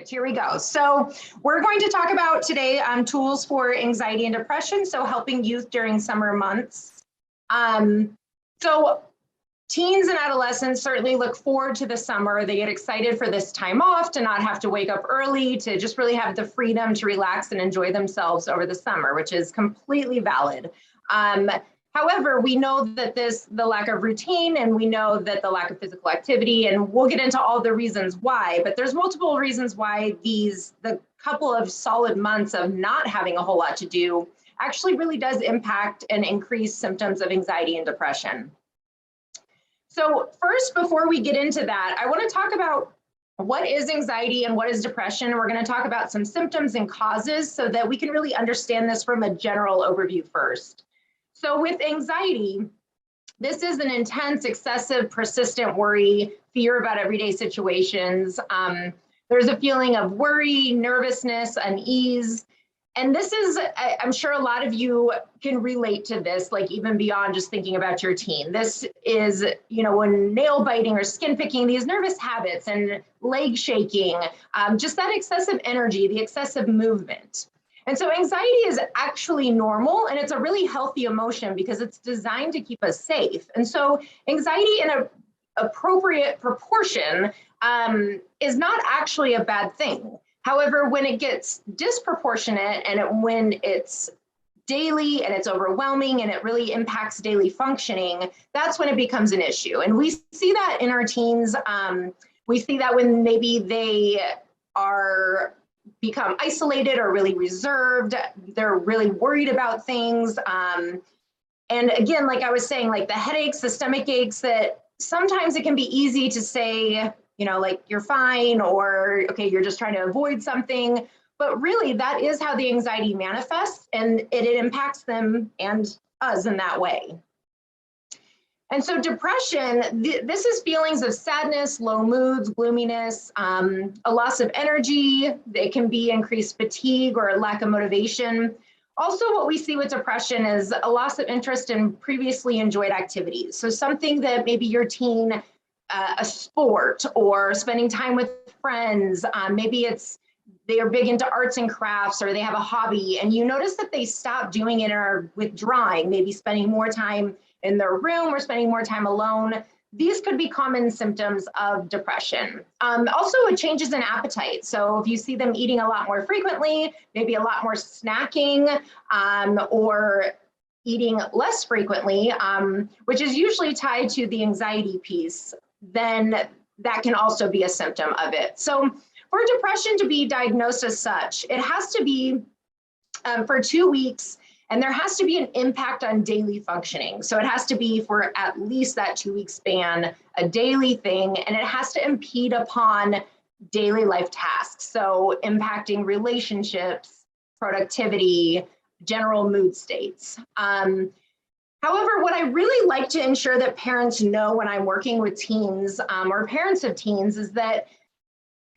Here we go. So we're going to talk about today tools for anxiety and depression, so helping youth during summer months. So teens and adolescents certainly look forward to the summer. They get excited for this time off, to not have to wake up early, to just really have the freedom to relax and enjoy themselves over the summer, which is completely valid. However, we know that the lack of routine, and we know that the lack of physical activity, and we'll get into all the reasons why, but there's multiple reasons why the couple of solid months of not having a whole lot to do actually really does impact and increase symptoms of anxiety and depression. So first, before we get into that, I want to talk about what is anxiety and what is depression. We're going to talk about some symptoms and causes so that we can really understand this from a general overview first. So with anxiety, this is an intense, excessive, persistent worry, fear about everyday situations. There's a feeling of worry, nervousness, unease. And this is, I'm sure a lot of you can relate to this, like even beyond just thinking about your teen. This is, when nail biting or skin picking, these nervous habits and leg shaking, just that excessive energy, the excessive movement. And so anxiety is actually normal, and it's a really healthy emotion because it's designed to keep us safe. And so anxiety in an appropriate proportion is not actually a bad thing. However, when it gets disproportionate and when it's daily and it's overwhelming and it really impacts daily functioning, that's when it becomes an issue. And we see that in our teens. We see that when maybe they become isolated or really reserved, they're really worried about things. And again, like I was saying, like the headaches, the stomach aches, that sometimes it can be easy to say, like you're fine, or okay, you're just trying to avoid something. But really, that is how the anxiety manifests, and it impacts them and us in that way. And so depression, this is feelings of sadness, low moods, gloominess, a loss of energy. It can be increased fatigue or a lack of motivation. Also, what we see with depression is a loss of interest in previously enjoyed activities. So something that maybe your teen, a sport or spending time with friends, maybe they are big into arts and crafts, or they have a hobby, and you notice that they stop doing it or are withdrawing, maybe spending more time in their room or spending more time alone. These could be common symptoms of depression. Also, changes in appetite. So if you see them eating a lot more frequently, maybe a lot more snacking, or eating less frequently, which is usually tied to the anxiety piece, then that can also be a symptom of it. So for depression to be diagnosed as such, it has to be for 2 weeks, and there has to be an impact on daily functioning. So it has to be for at least that 2-week span, a daily thing, and it has to impede upon daily life tasks. So impacting relationships, productivity, general mood states. However, what I really like to ensure that parents know when I'm working with teens or parents of teens is that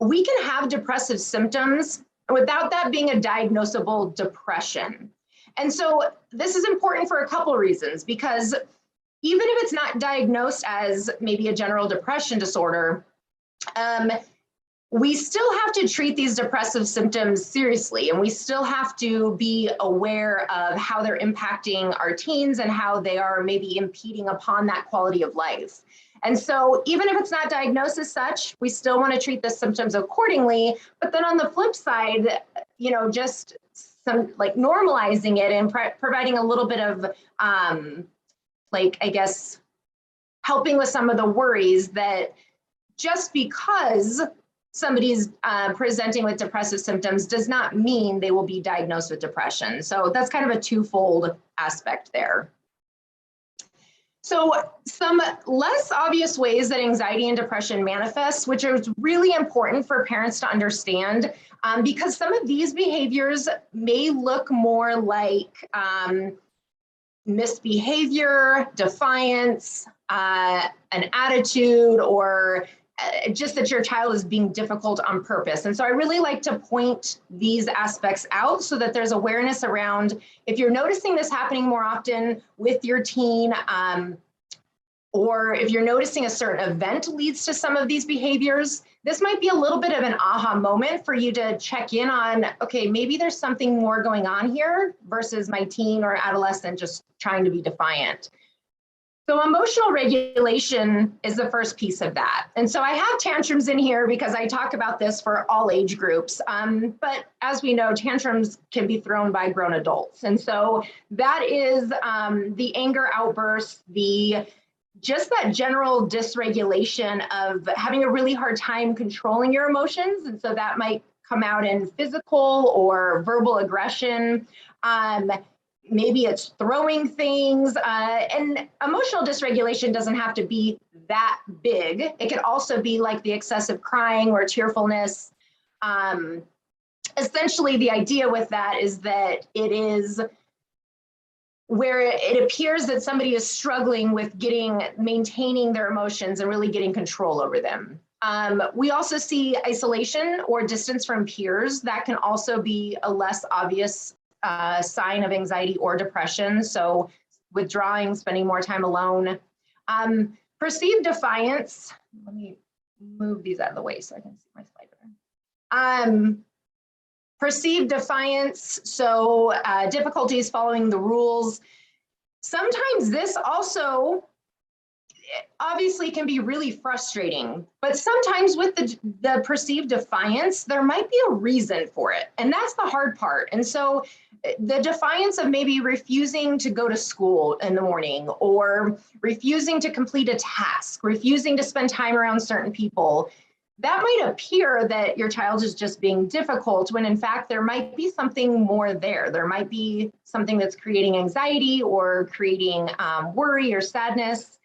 we can have depressive symptoms without that being a diagnosable depression. And so this is important for a couple of reasons, because even if it's not diagnosed as maybe a general depression disorder, we still have to treat these depressive symptoms seriously, and we still have to be aware of how they're impacting our teens and how they are maybe impeding upon that quality of life. And so even if it's not diagnosed as such, we still want to treat the symptoms accordingly. But then on the flip side, just some like normalizing it and providing a little bit of helping with some of the worries that just because somebody's presenting with depressive symptoms does not mean they will be diagnosed with depression. So that's kind of a twofold aspect there. So some less obvious ways that anxiety and depression manifests, which is really important for parents to understand, because some of these behaviors may look more like misbehavior, defiance, an attitude, or just that your child is being difficult on purpose. And so I really like to point these aspects out so that there's awareness around, if you're noticing this happening more often with your teen, or if you're noticing a certain event leads to some of these behaviors, this might be a little bit of an aha moment for you to check in on, okay, maybe there's something more going on here versus my teen or adolescent just trying to be defiant. So emotional regulation is the first piece of that. And so I have tantrums in here because I talk about this for all age groups. But as we know, tantrums can be thrown by grown adults. And so that is the anger outbursts, just that general dysregulation of having a really hard time controlling your emotions. And so that might come out in physical or verbal aggression. Maybe it's throwing things, and emotional dysregulation doesn't have to be that big. It could also be like the excessive crying or tearfulness. Essentially, the idea with that is that it is where it appears that somebody is struggling with maintaining their emotions and really getting control over them. We also see isolation or distance from peers. That can also be a less obvious sign of anxiety or depression. So withdrawing, spending more time alone. Perceived defiance. Let me move these out of the way so I can see my slide. Perceived defiance, so difficulties following the rules. Sometimes this also obviously can be really frustrating, but sometimes with the perceived defiance, there might be a reason for it. And that's the hard part. And so the defiance of maybe refusing to go to school in the morning, or refusing to complete a task, refusing to spend time around certain people, that might appear that your child is just being difficult when in fact there might be something more there. There might be something that's creating anxiety or creating worry or sadness.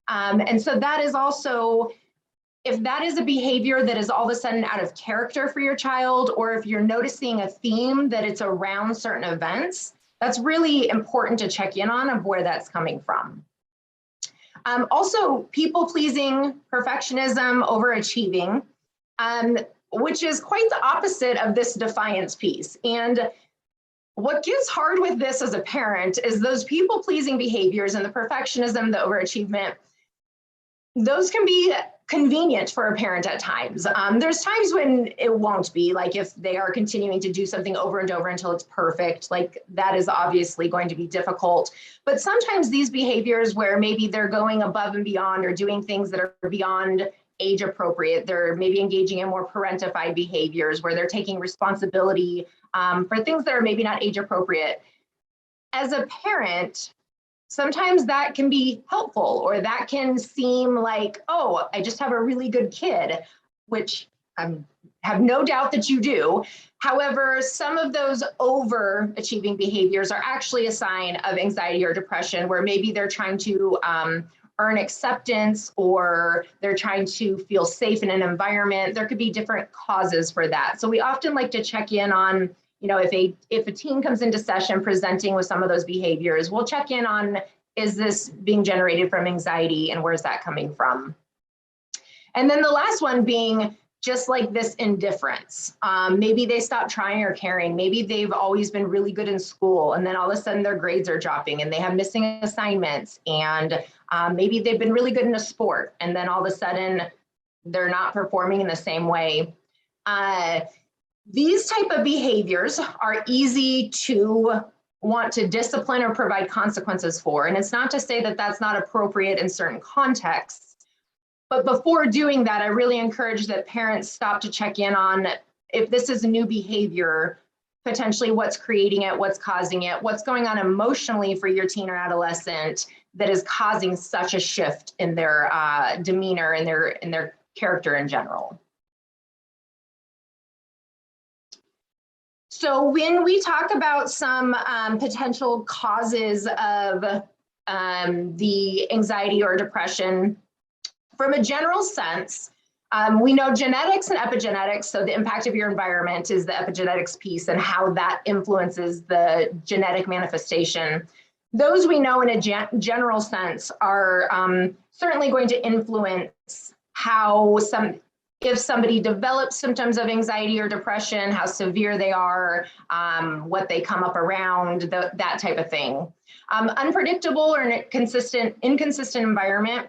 And so that is also, if that is a behavior that is all of a sudden out of character for your child, or if you're noticing a theme that it's around certain events, that's really important to check in on of where that's coming from. Also, people-pleasing, perfectionism, overachieving, which is quite the opposite of this defiance piece. And what gets hard with this as a parent is those people-pleasing behaviors and the perfectionism, the overachievement, those can be convenient for a parent at times. There's times when it won't be, like if they are continuing to do something over and over until it's perfect, like that is obviously going to be difficult. But sometimes these behaviors where maybe they're going above and beyond or doing things that are beyond age appropriate, they're maybe engaging in more parentified behaviors where they're taking responsibility for things that are maybe not age appropriate. As a parent, sometimes that can be helpful, or that can seem like, oh, I just have a really good kid, which I have no doubt that you do. However, some of those overachieving behaviors are actually a sign of anxiety or depression, where maybe they're trying to earn acceptance, or they're trying to feel safe in an environment. There could be different causes for that. So we often like to check in on, if a teen comes into session presenting with some of those behaviors, we'll check in on, is this being generated from anxiety and where's that coming from? And then the last one being just like this indifference. Maybe they stop trying or caring. Maybe they've always been really good in school, and then all of a sudden their grades are dropping and they have missing assignments, and maybe they've been really good in a sport, and then all of a sudden they're not performing in the same way. These type of behaviors are easy to want to discipline or provide consequences for. And it's not to say that that's not appropriate in certain contexts, but before doing that, I really encourage that parents stop to check in on, if this is a new behavior, potentially what's creating it, what's causing it, what's going on emotionally for your teen or adolescent that is causing such a shift in their demeanor and their character in general. So when we talk about some potential causes of the anxiety or depression, from a general sense, we know genetics and epigenetics, so the impact of your environment is the epigenetics piece and how that influences the genetic manifestation. Those we know in a general sense are certainly going to influence how if somebody develops symptoms of anxiety or depression, how severe they are, what they come up around, that type of thing. Unpredictable or inconsistent environment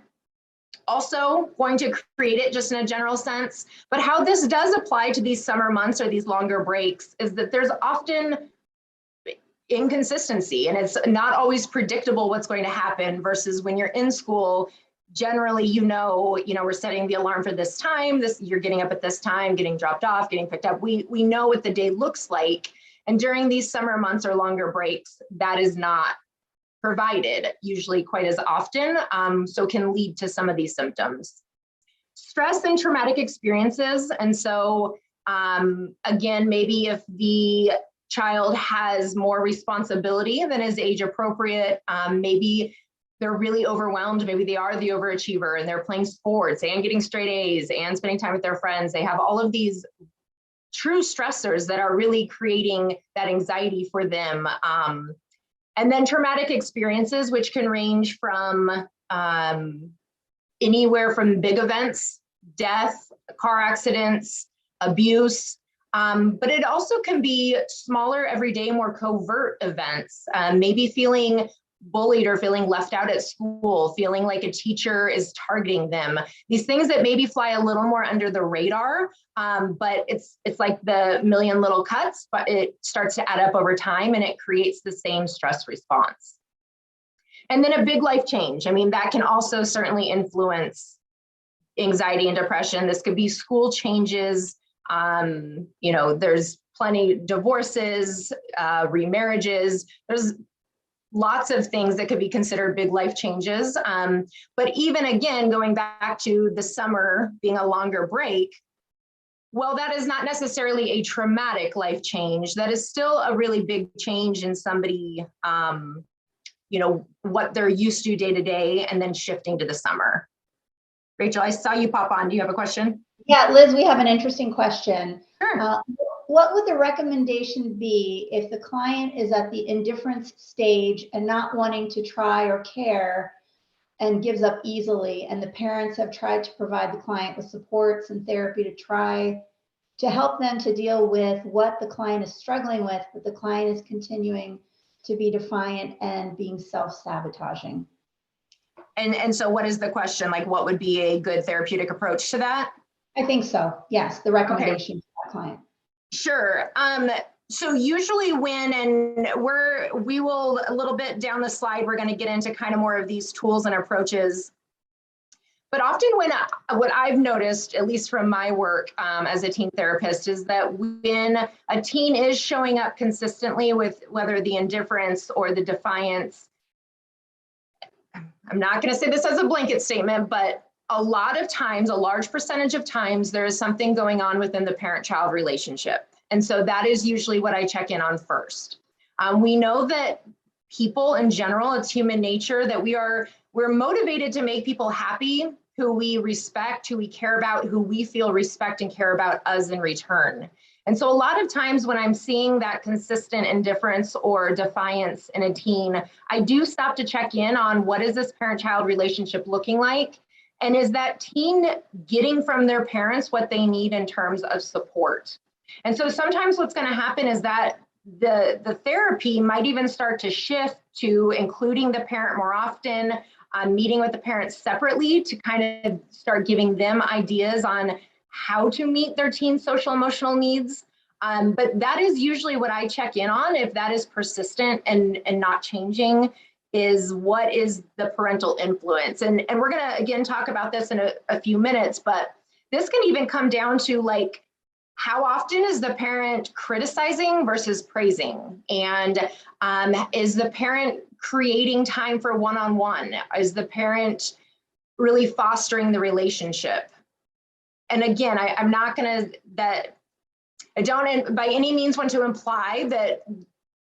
also going to create it just in a general sense. But how this does apply to these summer months or these longer breaks is that there's often inconsistency, and it's not always predictable what's going to happen versus when you're in school. Generally, we're setting the alarm for this time, you're getting up at this time, getting dropped off, getting picked up. We know what the day looks like. And during these summer months or longer breaks, that is not provided usually quite as often, so can lead to some of these symptoms. Stress and traumatic experiences. And so again, maybe if the child has more responsibility than is age appropriate, maybe they're really overwhelmed, maybe they are the overachiever and they're playing sports and getting straight A's and spending time with their friends. They have all of these true stressors that are really creating that anxiety for them. And then traumatic experiences, which can range from anywhere from big events, death, car accidents, abuse, but it also can be smaller, everyday, more covert events, maybe feeling bullied or feeling left out at school, feeling like a teacher is targeting them. These things that maybe fly a little more under the radar, but it's like the million little cuts, but it starts to add up over time and it creates the same stress response. And then a big life change. I mean, that can also certainly influence anxiety and depression. This could be school changes. There's plenty divorces, remarriages. There's lots of things that could be considered big life changes. But even again, going back to the summer being a longer break, well, that is not necessarily a traumatic life change. That is still a really big change in somebody, what they're used to day to day, and then shifting to the summer. Rachel, I saw you pop on. Do you have a question? Yeah, Liz, we have an interesting question. Sure. What would the recommendation be if the client is at the indifference stage and not wanting to try or care and gives up easily, and the parents have tried to provide the client with supports and therapy to try to help them to deal with what the client is struggling with, but the client is continuing to be defiant and being self-sabotaging? And so what is the question? Like, what would be a good therapeutic approach to that? I think so. Yes, the recommendation to that client. Sure. So usually we will a little bit down the slide, we're going to get into kind of more of these tools and approaches. But often what I've noticed, at least from my work as a teen therapist, is that when a teen is showing up consistently with whether the indifference or the defiance, I'm not going to say this as a blanket statement, but a lot of times, a large percentage of times, there is something going on within the parent-child relationship. And so that is usually what I check in on first. We know that people in general, it's human nature that we're motivated to make people happy, who we respect, who we care about, who we feel respect and care about us in return. And so a lot of times when I'm seeing that consistent indifference or defiance in a teen, I do stop to check in on what is this parent-child relationship looking like? And is that teen getting from their parents what they need in terms of support? And so sometimes what's going to happen is that the therapy might even start to shift to including the parent more often, meeting with the parents separately to kind of start giving them ideas on how to meet their teen's social emotional needs. But that is usually what I check in on. If that is persistent and not changing, is what is the parental influence. And we're going to, again, talk about this in a few minutes, but this can even come down to like, how often is the parent criticizing versus praising? And is the parent creating time for one-on-one? Is the parent really fostering the relationship? And again, I'm not going to, I don't by any means want to imply that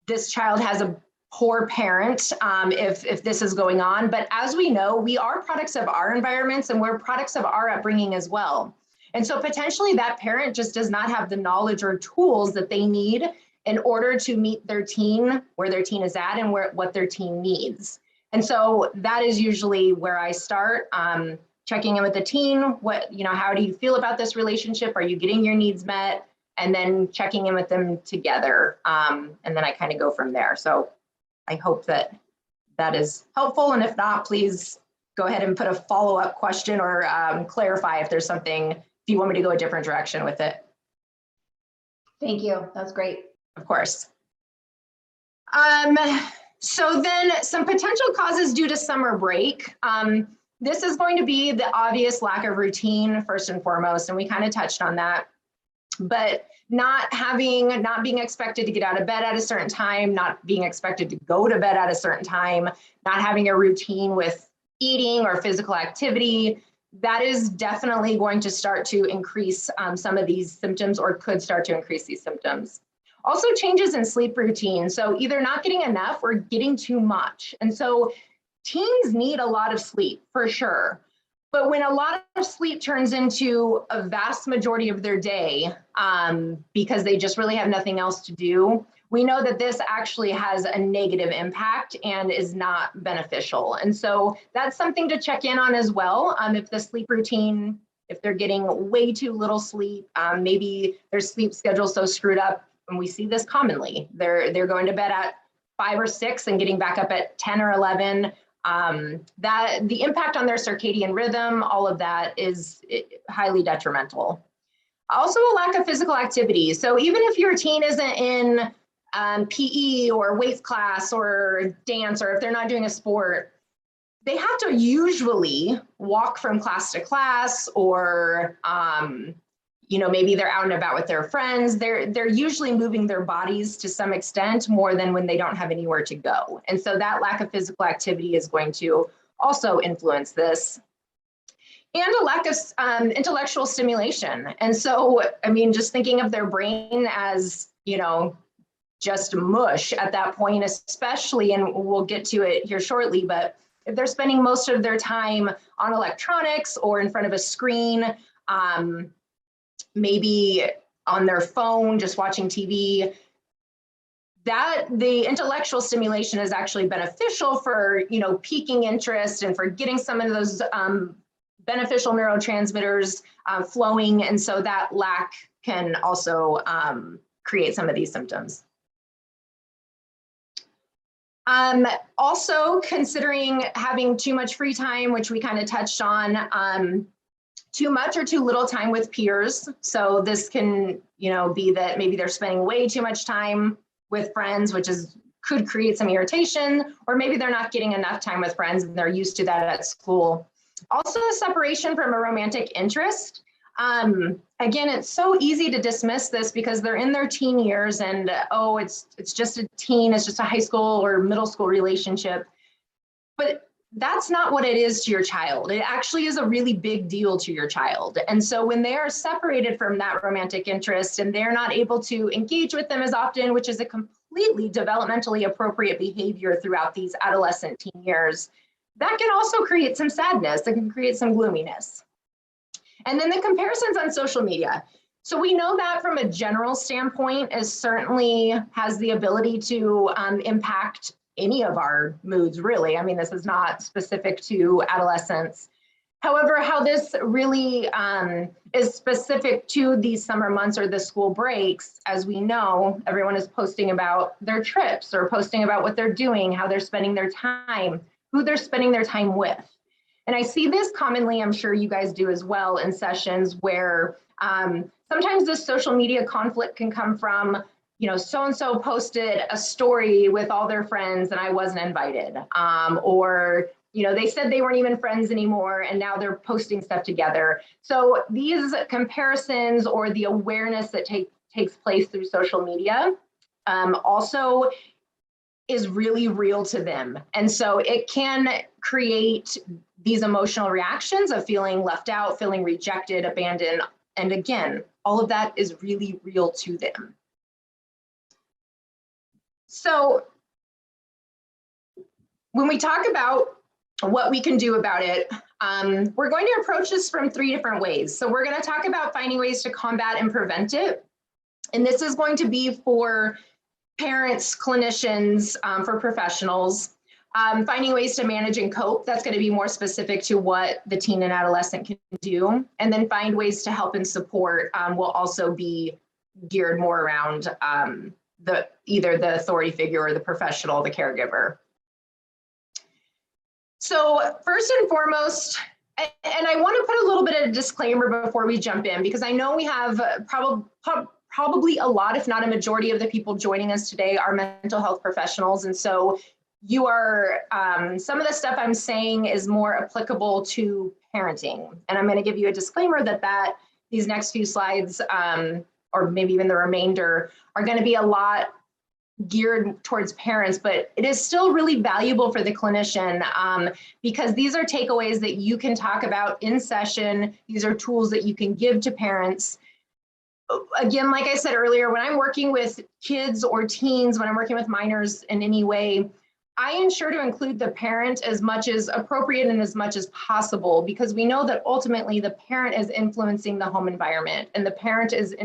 this child has a poor parent if this is going on. But as we know, we are products of our environments and we're products of our upbringing as well. And so potentially that parent just does not have the knowledge or tools that they need in order to meet their teen, where their teen is at and what their teen needs. And so that is usually where I start, checking in with the teen. How do you feel about this relationship? Are you getting your needs met? And then checking in with them together. And then I kind of go from there. So I hope that is helpful. And if not, please go ahead and put a follow-up question or clarify if there's something, if you want me to go a different direction with it. Thank you. That's great. Of course. So then some potential causes due to summer break. This is going to be the obvious lack of routine first and foremost, and we kind of touched on that. But not being expected to get out of bed at a certain time, not being expected to go to bed at a certain time, not having a routine with eating or physical activity, that is definitely going to start to increase some of these symptoms, or could start to increase these symptoms. Also changes in sleep routine. So either not getting enough or getting too much. And so teens need a lot of sleep for sure. But when a lot of sleep turns into a vast majority of their day, because they just really have nothing else to do, we know that this actually has a negative impact and is not beneficial. And so that's something to check in on as well. If the sleep routine, if they're getting way too little sleep, maybe their sleep schedule is so screwed up, and we see this commonly. They're going to bed at 5 or 6 and getting back up at 10 or 11. That the impact on their circadian rhythm, all of that is highly detrimental. Also a lack of physical activity. So even if your teen isn't in PE or weights class or dance, or if they're not doing a sport, they have to usually walk from class to class, or maybe they're out and about with their friends. They're usually moving their bodies to some extent more than when they don't have anywhere to go. And so that lack of physical activity is going to also influence this. And a lack of intellectual stimulation. And so, I mean, just thinking of their brain as, just mush at that point, especially, and we'll get to it here shortly, but if they're spending most of their time on electronics or in front of a screen, maybe on their phone, just watching TV, that the intellectual stimulation is actually beneficial for, piquing interest and for getting some of those beneficial neurotransmitters flowing. And so that lack can also create some of these symptoms. Also considering having too much free time, which we kind of touched on, too much or too little time with peers. So this can, be that maybe they're spending way too much time with friends, which could create some irritation, or maybe they're not getting enough time with friends and they're used to that at school. Also a separation from a romantic interest. Again, it's so easy to dismiss this because they're in their teen years and, oh, it's just a teen, it's just a high school or middle school relationship. But that's not what it is to your child. It actually is a really big deal to your child. And so when they are separated from that romantic interest and they're not able to engage with them as often, which is a completely developmentally appropriate behavior throughout these adolescent teen years, that can also create some sadness, that can create some gloominess. And then the comparisons on social media. So we know that from a general standpoint, it certainly has the ability to impact any of our moods, really. I mean, this is not specific to adolescents. However, how this really is specific to these summer months or the school breaks, as we know, everyone is posting about their trips or posting about what they're doing, how they're spending their time, who they're spending their time with. And I see this commonly, I'm sure you guys do as well, in sessions where sometimes this social media conflict can come from, so-and-so posted a story with all their friends and I wasn't invited. Or, they said they weren't even friends anymore and now they're posting stuff together. So these comparisons or the awareness that takes place through social media also is really real to them. And so it can create these emotional reactions of feeling left out, feeling rejected, abandoned. And again, all of that is really real to them. So when we talk about what we can do about it, we're going to approach this from 3 different ways. So we're going to talk about finding ways to combat and prevent it. And this is going to be for parents, clinicians, for professionals, finding ways to manage and cope. That's going to be more specific to what the teen and adolescent can do. And then find ways to help and support will also be geared more around either the authority figure or the professional, the caregiver. So first and foremost, and I want to put a little bit of a disclaimer before we jump in, because I know we have probably a lot, if not a majority of the people joining us today are mental health professionals. And so you are, some of the stuff I'm saying is more applicable to parenting. And I'm going to give you a disclaimer that these next few slides, or maybe even the remainder, are going to be a lot geared towards parents, but it is still really valuable for the clinician, because these are takeaways that you can talk about in session. These are tools that you can give to parents. Again, like I said earlier, when I'm working with kids or teens, when I'm working with minors in any way, I ensure to include the parent as much as appropriate and as much as possible, because we know that ultimately the parent is influencing the home environment, and the parent is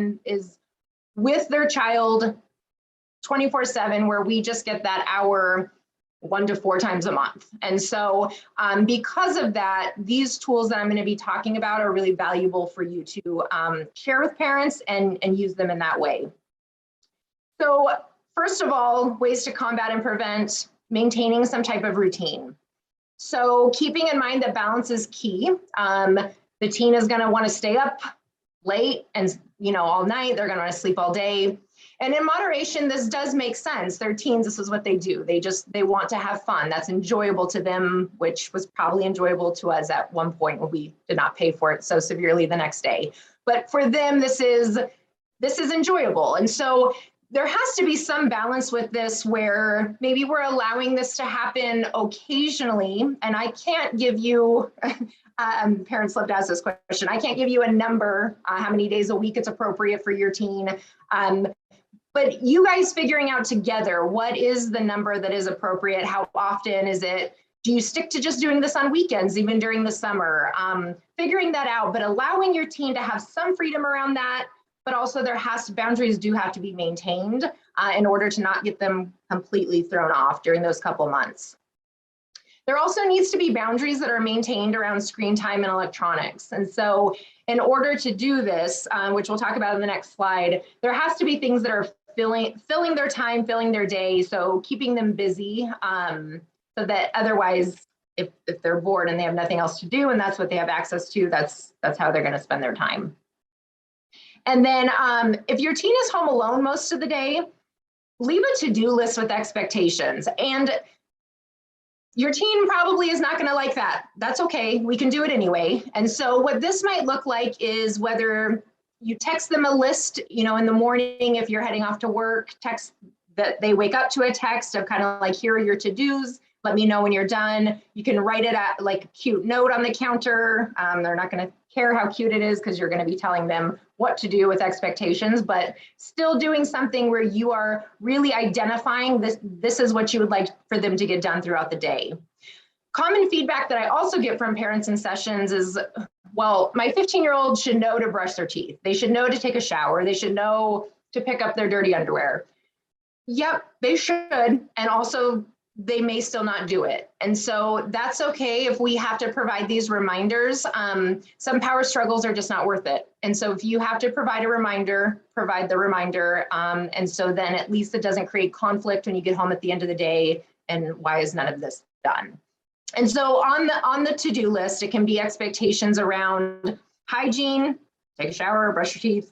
with their child 24/7, where we just get that hour 1 to 4 times a month. And so because of that, these tools that I'm going to be talking about are really valuable for you to share with parents and use them in that way. So first of all, ways to combat and prevent: maintaining some type of routine. So keeping in mind that balance is key. The teen is going to want to stay up late and all night. They're going to want to sleep all day. And in moderation, this does make sense. They're teens, this is what they do. They want to have fun. That's enjoyable to them, which was probably enjoyable to us at one point when we did not pay for it so severely the next day. But for them, this is enjoyable. And so there has to be some balance with this, where maybe we're allowing this to happen occasionally. And I can't give you, parents love to ask this question, I can't give you a number, how many days a week it's appropriate for your teen. But you guys figuring out together, what is the number that is appropriate? How often is it? Do you stick to just doing this on weekends, even during the summer? Figuring that out, but allowing your teen to have some freedom around that, but also boundaries do have to be maintained in order to not get them completely thrown off during those couple months. There also needs to be boundaries that are maintained around screen time and electronics. And so in order to do this, which we'll talk about in the next slide, there has to be things that are filling their time, filling their day. So keeping them busy, so that otherwise, if they're bored and they have nothing else to do and that's what they have access to, that's how they're going to spend their time. And then if your teen is home alone most of the day, leave a to-do list with expectations. And your teen probably is not going to like that. That's okay. We can do it anyway. And so what this might look like is whether you text them a list, in the morning, if you're heading off to work, text that they wake up to a text of kind of like, here are your to-dos. Let me know when you're done. You can write it at like a cute note on the counter. They're not going to care how cute it is, because you're going to be telling them what to do with expectations, but still doing something where you are really identifying this is what you would like for them to get done throughout the day. Common feedback that I also get from parents in sessions is, well, my 15-year-old should know to brush their teeth. They should know to take a shower. They should know to pick up their dirty underwear. Yep, they should. And also, they may still not do it. And so that's okay if we have to provide these reminders. Some power struggles are just not worth it. And so if you have to provide a reminder, provide the reminder. And so then at least it doesn't create conflict when you get home at the end of the day. And why is none of this done? And so on the to-do list, it can be expectations around hygiene, take a shower, brush your teeth,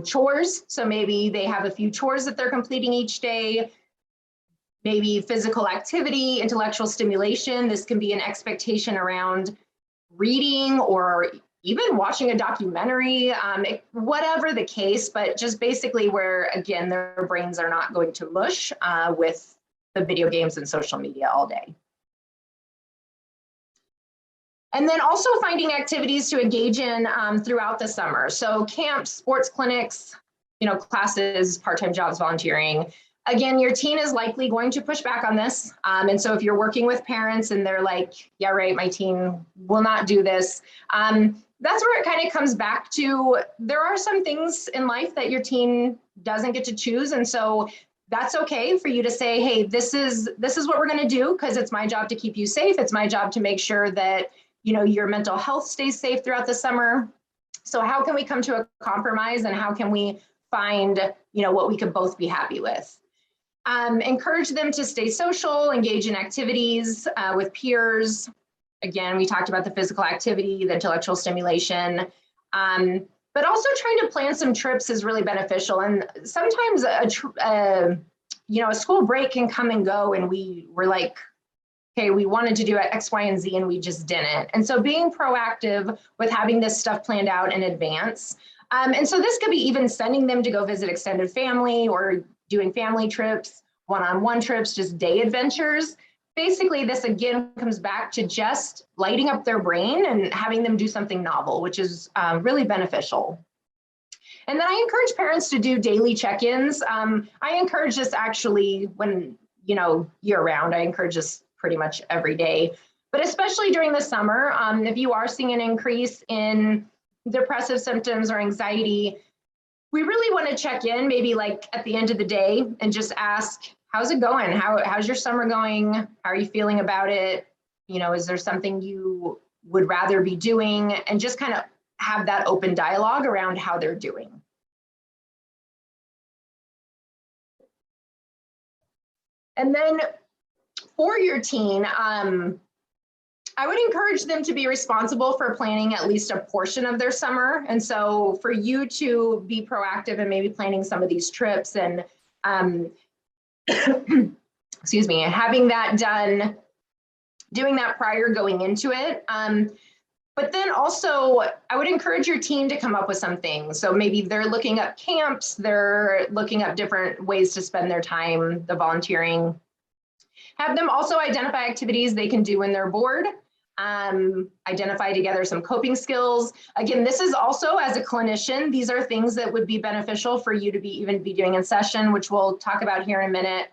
chores. So maybe they have a few chores that they're completing each day. Maybe physical activity, intellectual stimulation. This can be an expectation around reading or even watching a documentary, whatever the case, but just basically where, again, their brains are not going to mush with the video games and social media all day. And then also finding activities to engage in throughout the summer. So camps, sports clinics, classes, part-time jobs, volunteering. Again, your teen is likely going to push back on this. And so if you're working with parents and they're like, yeah, right, my teen will not do this. That's where it kind of comes back to, there are some things in life that your teen doesn't get to choose. And so that's okay for you to say, hey, this is what we're going to do, because it's my job to keep you safe. It's my job to make sure that, your mental health stays safe throughout the summer. So how can we come to a compromise, and how can we find, what we could both be happy with? Encourage them to stay social, engage in activities with peers. Again, we talked about the physical activity, the intellectual stimulation, but also trying to plan some trips is really beneficial. And sometimes a school break can come and go, and we're like, okay, we wanted to do X, Y, and Z, and we just didn't. And so being proactive with having this stuff planned out in advance. And so this could be even sending them to go visit extended family or doing family trips, one-on-one trips, just day adventures. Basically, this again comes back to just lighting up their brain and having them do something novel, which is really beneficial. And then I encourage parents to do daily check-ins. I encourage this actually when, year round, I encourage this pretty much every day, but especially during the summer, if you are seeing an increase in depressive symptoms or anxiety, we really want to check in maybe like at the end of the day and just ask, how's it going? How's your summer going? How are you feeling about it? Is there something you would rather be doing? And just kind of have that open dialogue around how they're doing. And then for your teen, I would encourage them to be responsible for planning at least a portion of their summer. And so for you to be proactive and maybe planning some of these trips and excuse me, having that done, doing that prior going into it. But then also I would encourage your team to come up with something. So maybe they're looking up camps, they're looking up different ways to spend their time, the volunteering. Have them also identify activities they can do when they're bored. Identify together some coping skills. Again, this is also as a clinician, these are things that would be beneficial for you to even be doing in session, which we'll talk about here in a minute.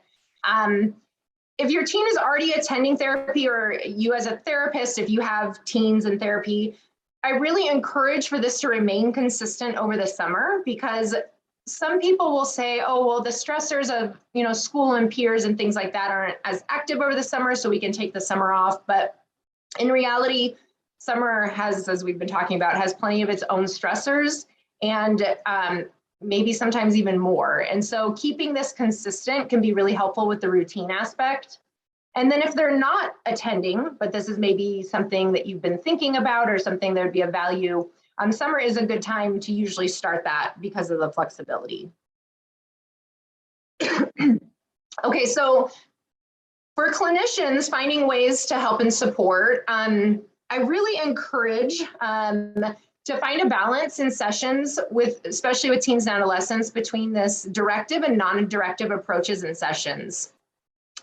If your teen is already attending therapy, or you as a therapist, if you have teens in therapy, I really encourage for this to remain consistent over the summer, because some people will say, oh, well, the stressors of school and peers and things like that aren't as active over the summer, so we can take the summer off. But in reality, summer has, as we've been talking about, has plenty of its own stressors, and maybe sometimes even more. And so keeping this consistent can be really helpful with the routine aspect. And then if they're not attending, but this is maybe something that you've been thinking about or something that would be of value, summer is a good time to usually start that because of the flexibility. Okay, so for clinicians, finding ways to help and support, I really encourage to find a balance in sessions especially with teens and adolescents, between this directive and non-directive approaches in sessions.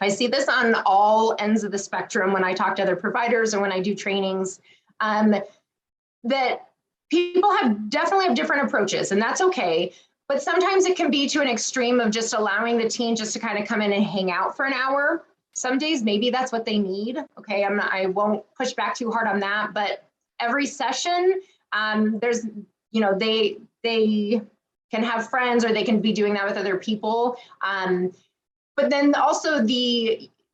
I see this on all ends of the spectrum when I talk to other providers or when I do trainings, that people definitely have different approaches, and that's okay. But sometimes it can be to an extreme of just allowing the teen just to kind of come in and hang out for an hour. Some days, maybe that's what they need. Okay, I won't push back too hard on that, but every session, there's, they can have friends, or they can be doing that with other people. But then also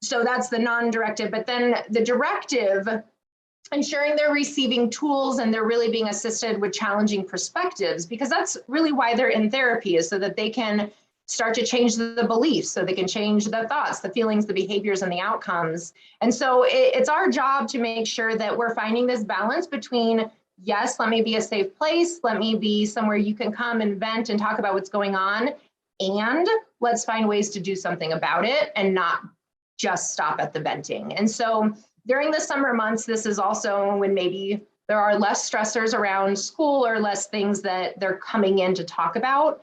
so that's the non-directive, but then the directive, ensuring they're receiving tools and they're really being assisted with challenging perspectives, because that's really why they're in therapy, is so that they can start to change the beliefs, so they can change the thoughts, the feelings, the behaviors, and the outcomes. And so it's our job to make sure that we're finding this balance between, yes, let me be a safe place, let me be somewhere you can come and vent and talk about what's going on, and let's find ways to do something about it and not just stop at the venting. And so during the summer months, this is also when maybe there are less stressors around school or less things that they're coming in to talk about.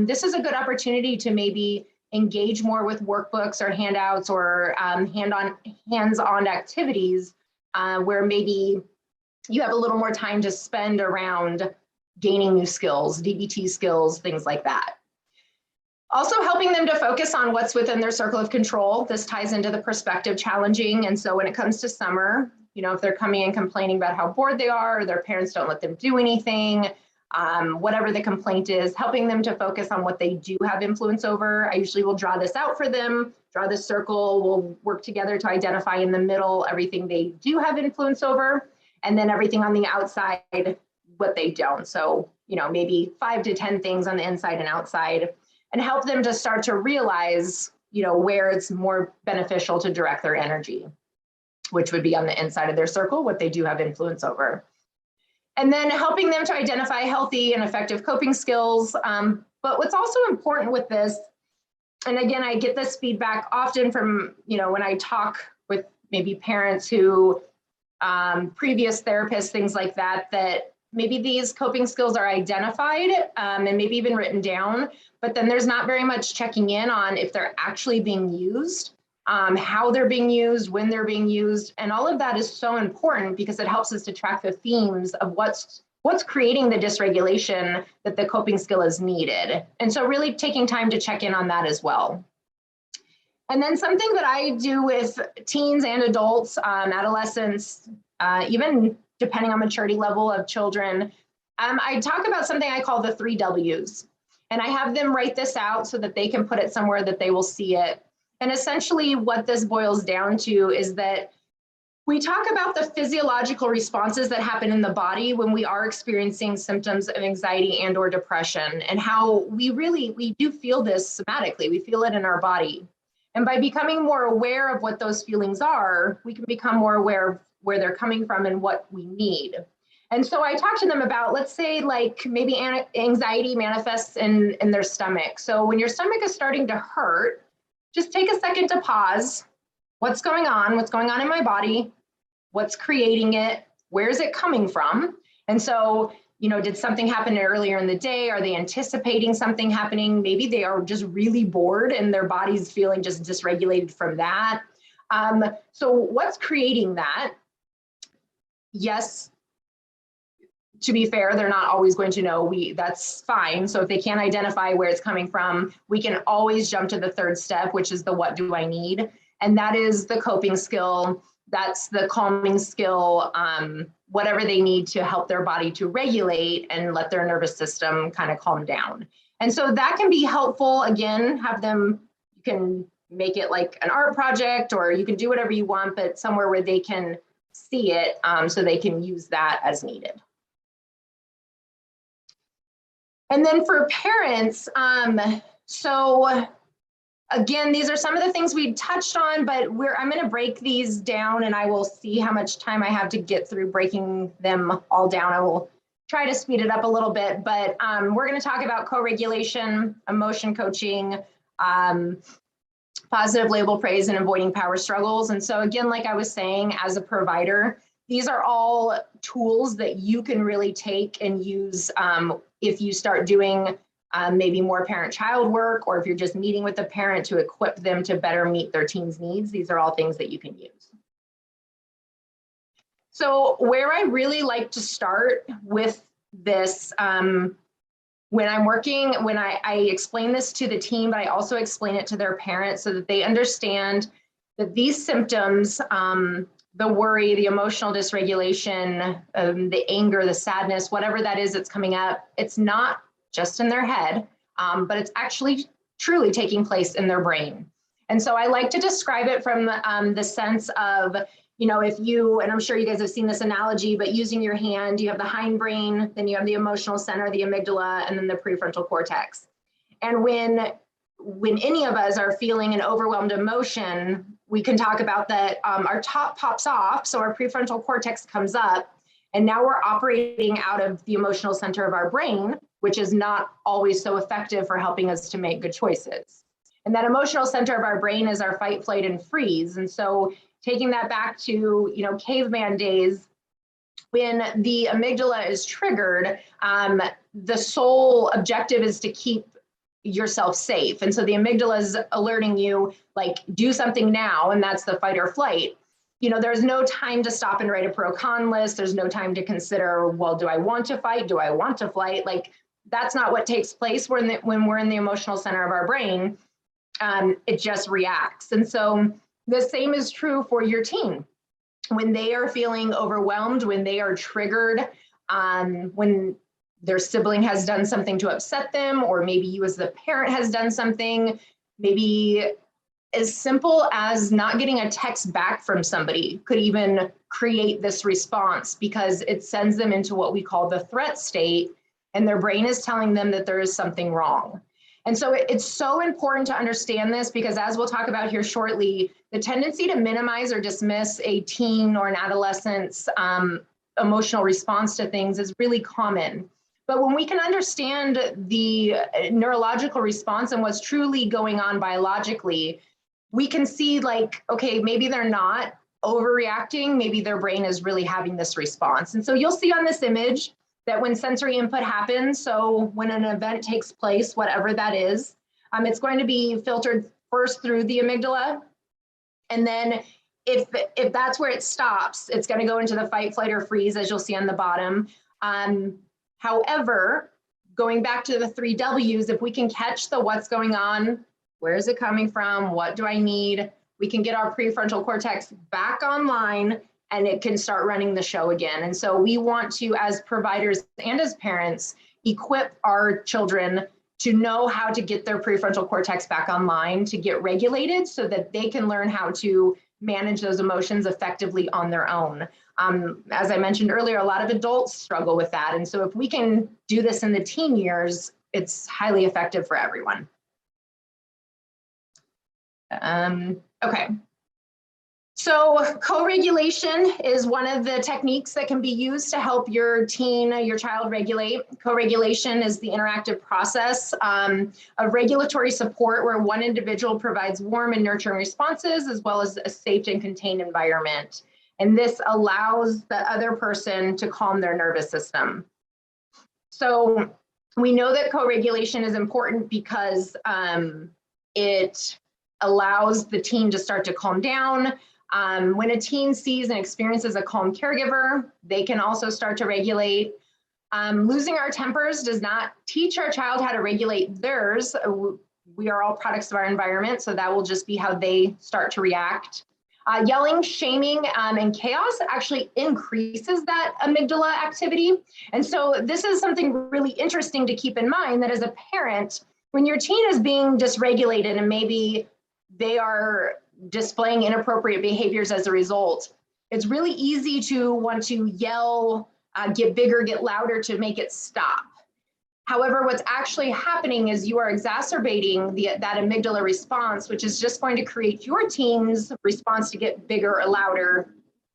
This is a good opportunity to maybe engage more with workbooks or handouts or hands-on activities where maybe you have a little more time to spend around gaining new skills, DBT skills, things like that. Also helping them to focus on what's within their circle of control. This ties into the perspective challenging. And so when it comes to summer, if they're coming in complaining about how bored they are, or their parents don't let them do anything, whatever the complaint is, helping them to focus on what they do have influence over. I usually will draw this out for them, draw this circle, we'll work together to identify in the middle everything they do have influence over, and then everything on the outside, what they don't. So, maybe 5 to 10 things on the inside and outside, and help them to start to realize where it's more beneficial to direct their energy, which would be on the inside of their circle, what they do have influence over. And then helping them to identify healthy and effective coping skills. But what's also important with this, and again, I get this feedback often from, when I talk with maybe parents who, previous therapists, things like that, that maybe these coping skills are identified and maybe even written down, but then there's not very much checking in on if they're actually being used, how they're being used, when they're being used. And all of that is so important because it helps us to track the themes of what's creating the dysregulation that the coping skill is needed. And so really taking time to check in on that as well. And then something that I do with teens and adults, adolescents, even depending on maturity level of children, I talk about something I call the 3 W's. And I have them write this out so that they can put it somewhere that they will see it. And essentially what this boils down to is that we talk about the physiological responses that happen in the body when we are experiencing symptoms of anxiety and or depression, and how we do feel this somatically. We feel it in our body. And by becoming more aware of what those feelings are, we can become more aware of where they're coming from and what we need. And so I talk to them about, let's say, like maybe anxiety manifests in their stomach. So when your stomach is starting to hurt, just take a second to pause. What's going on? What's going on in my body? What's creating it? Where is it coming from? And so, did something happen earlier in the day? Are they anticipating something happening? Maybe they are just really bored and their body's feeling just dysregulated from that. So what's creating that? Yes, to be fair, they're not always going to know. That's fine. So if they can't identify where it's coming from, we can always jump to the 3rd step, which is the what do I need? And that is the coping skill. That's the calming skill, whatever they need to help their body to regulate and let their nervous system kind of calm down. And so that can be helpful. Again, you can make it like an art project, or you can do whatever you want, but somewhere where they can see it so they can use that as needed. And then for parents, so again, these are some of the things we touched on, but I'm going to break these down and I will see how much time I have to get through breaking them all down. I will try to speed it up a little bit, but we're going to talk about co-regulation, emotion coaching, positive label praise, and avoiding power struggles. And so again, like I was saying, as a provider, these are all tools that you can really take and use if you start doing maybe more parent-child work, or if you're just meeting with the parent to equip them to better meet their teen's needs. These are all things that you can use. So where I really like to start with this, when I explain this to the team, but I also explain it to their parents so that they understand that these symptoms, the worry, the emotional dysregulation, the anger, the sadness, whatever that is that's coming up, it's not just in their head, but it's actually truly taking place in their brain. And so I like to describe it from the sense of, if you, and I'm sure you guys have seen this analogy, but using your hand, you have the hindbrain, then you have the emotional center, the amygdala, and then the prefrontal cortex. And when any of us are feeling an overwhelmed emotion, we can talk about that our top pops off, so our prefrontal cortex comes up, and now we're operating out of the emotional center of our brain, which is not always so effective for helping us to make good choices. And that emotional center of our brain is our fight, flight, and freeze. And so taking that back to, caveman days, when the amygdala is triggered, the sole objective is to keep yourself safe. And so the amygdala is alerting you, like, do something now, and that's the fight or flight. There's no time to stop and write a pro-con list. There's no time to consider, well, do I want to fight? Do I want to flight? Like, that's not what takes place when we're in the emotional center of our brain. It just reacts. And so the same is true for your teen. When they are feeling overwhelmed, when they are triggered, when their sibling has done something to upset them, or maybe you as the parent has done something, maybe as simple as not getting a text back from somebody could even create this response, because it sends them into what we call the threat state, and their brain is telling them that there is something wrong. And so it's so important to understand this because, as we'll talk about here shortly, the tendency to minimize or dismiss a teen or an adolescent's emotional response to things is really common. But when we can understand the neurological response and what's truly going on biologically, we can see like, okay, maybe they're not overreacting, maybe their brain is really having this response. And so you'll see on this image that when sensory input happens, so when an event takes place, whatever that is, it's going to be filtered first through the amygdala. And then if that's where it stops, it's going to go into the fight, flight, or freeze, as you'll see on the bottom. However, going back to the 3 W's, if we can catch the what's going on, where is it coming from, what do I need, we can get our prefrontal cortex back online and it can start running the show again. And so we want to, as providers and as parents, equip our children to know how to get their prefrontal cortex back online, to get regulated so that they can learn how to manage those emotions effectively on their own. As I mentioned earlier, a lot of adults struggle with that. And so if we can do this in the teen years, it's highly effective for everyone. Okay. So co-regulation is one of the techniques that can be used to help your teen, your child regulate. Co-regulation is the interactive process of regulatory support where one individual provides warm and nurturing responses as well as a safe and contained environment. And this allows the other person to calm their nervous system. So we know that co-regulation is important because it allows the teen to start to calm down. When a teen sees and experiences a calm caregiver, they can also start to regulate. Losing our tempers does not teach our child how to regulate theirs. We are all products of our environment, so that will just be how they start to react. Yelling, shaming, and chaos actually increases that amygdala activity. And so this is something really interesting to keep in mind, that as a parent, when your teen is being dysregulated and maybe they are displaying inappropriate behaviors as a result, it's really easy to want to yell, get bigger, get louder to make it stop. However, what's actually happening is you are exacerbating that amygdala response, which is just going to create your teen's response to get bigger or louder.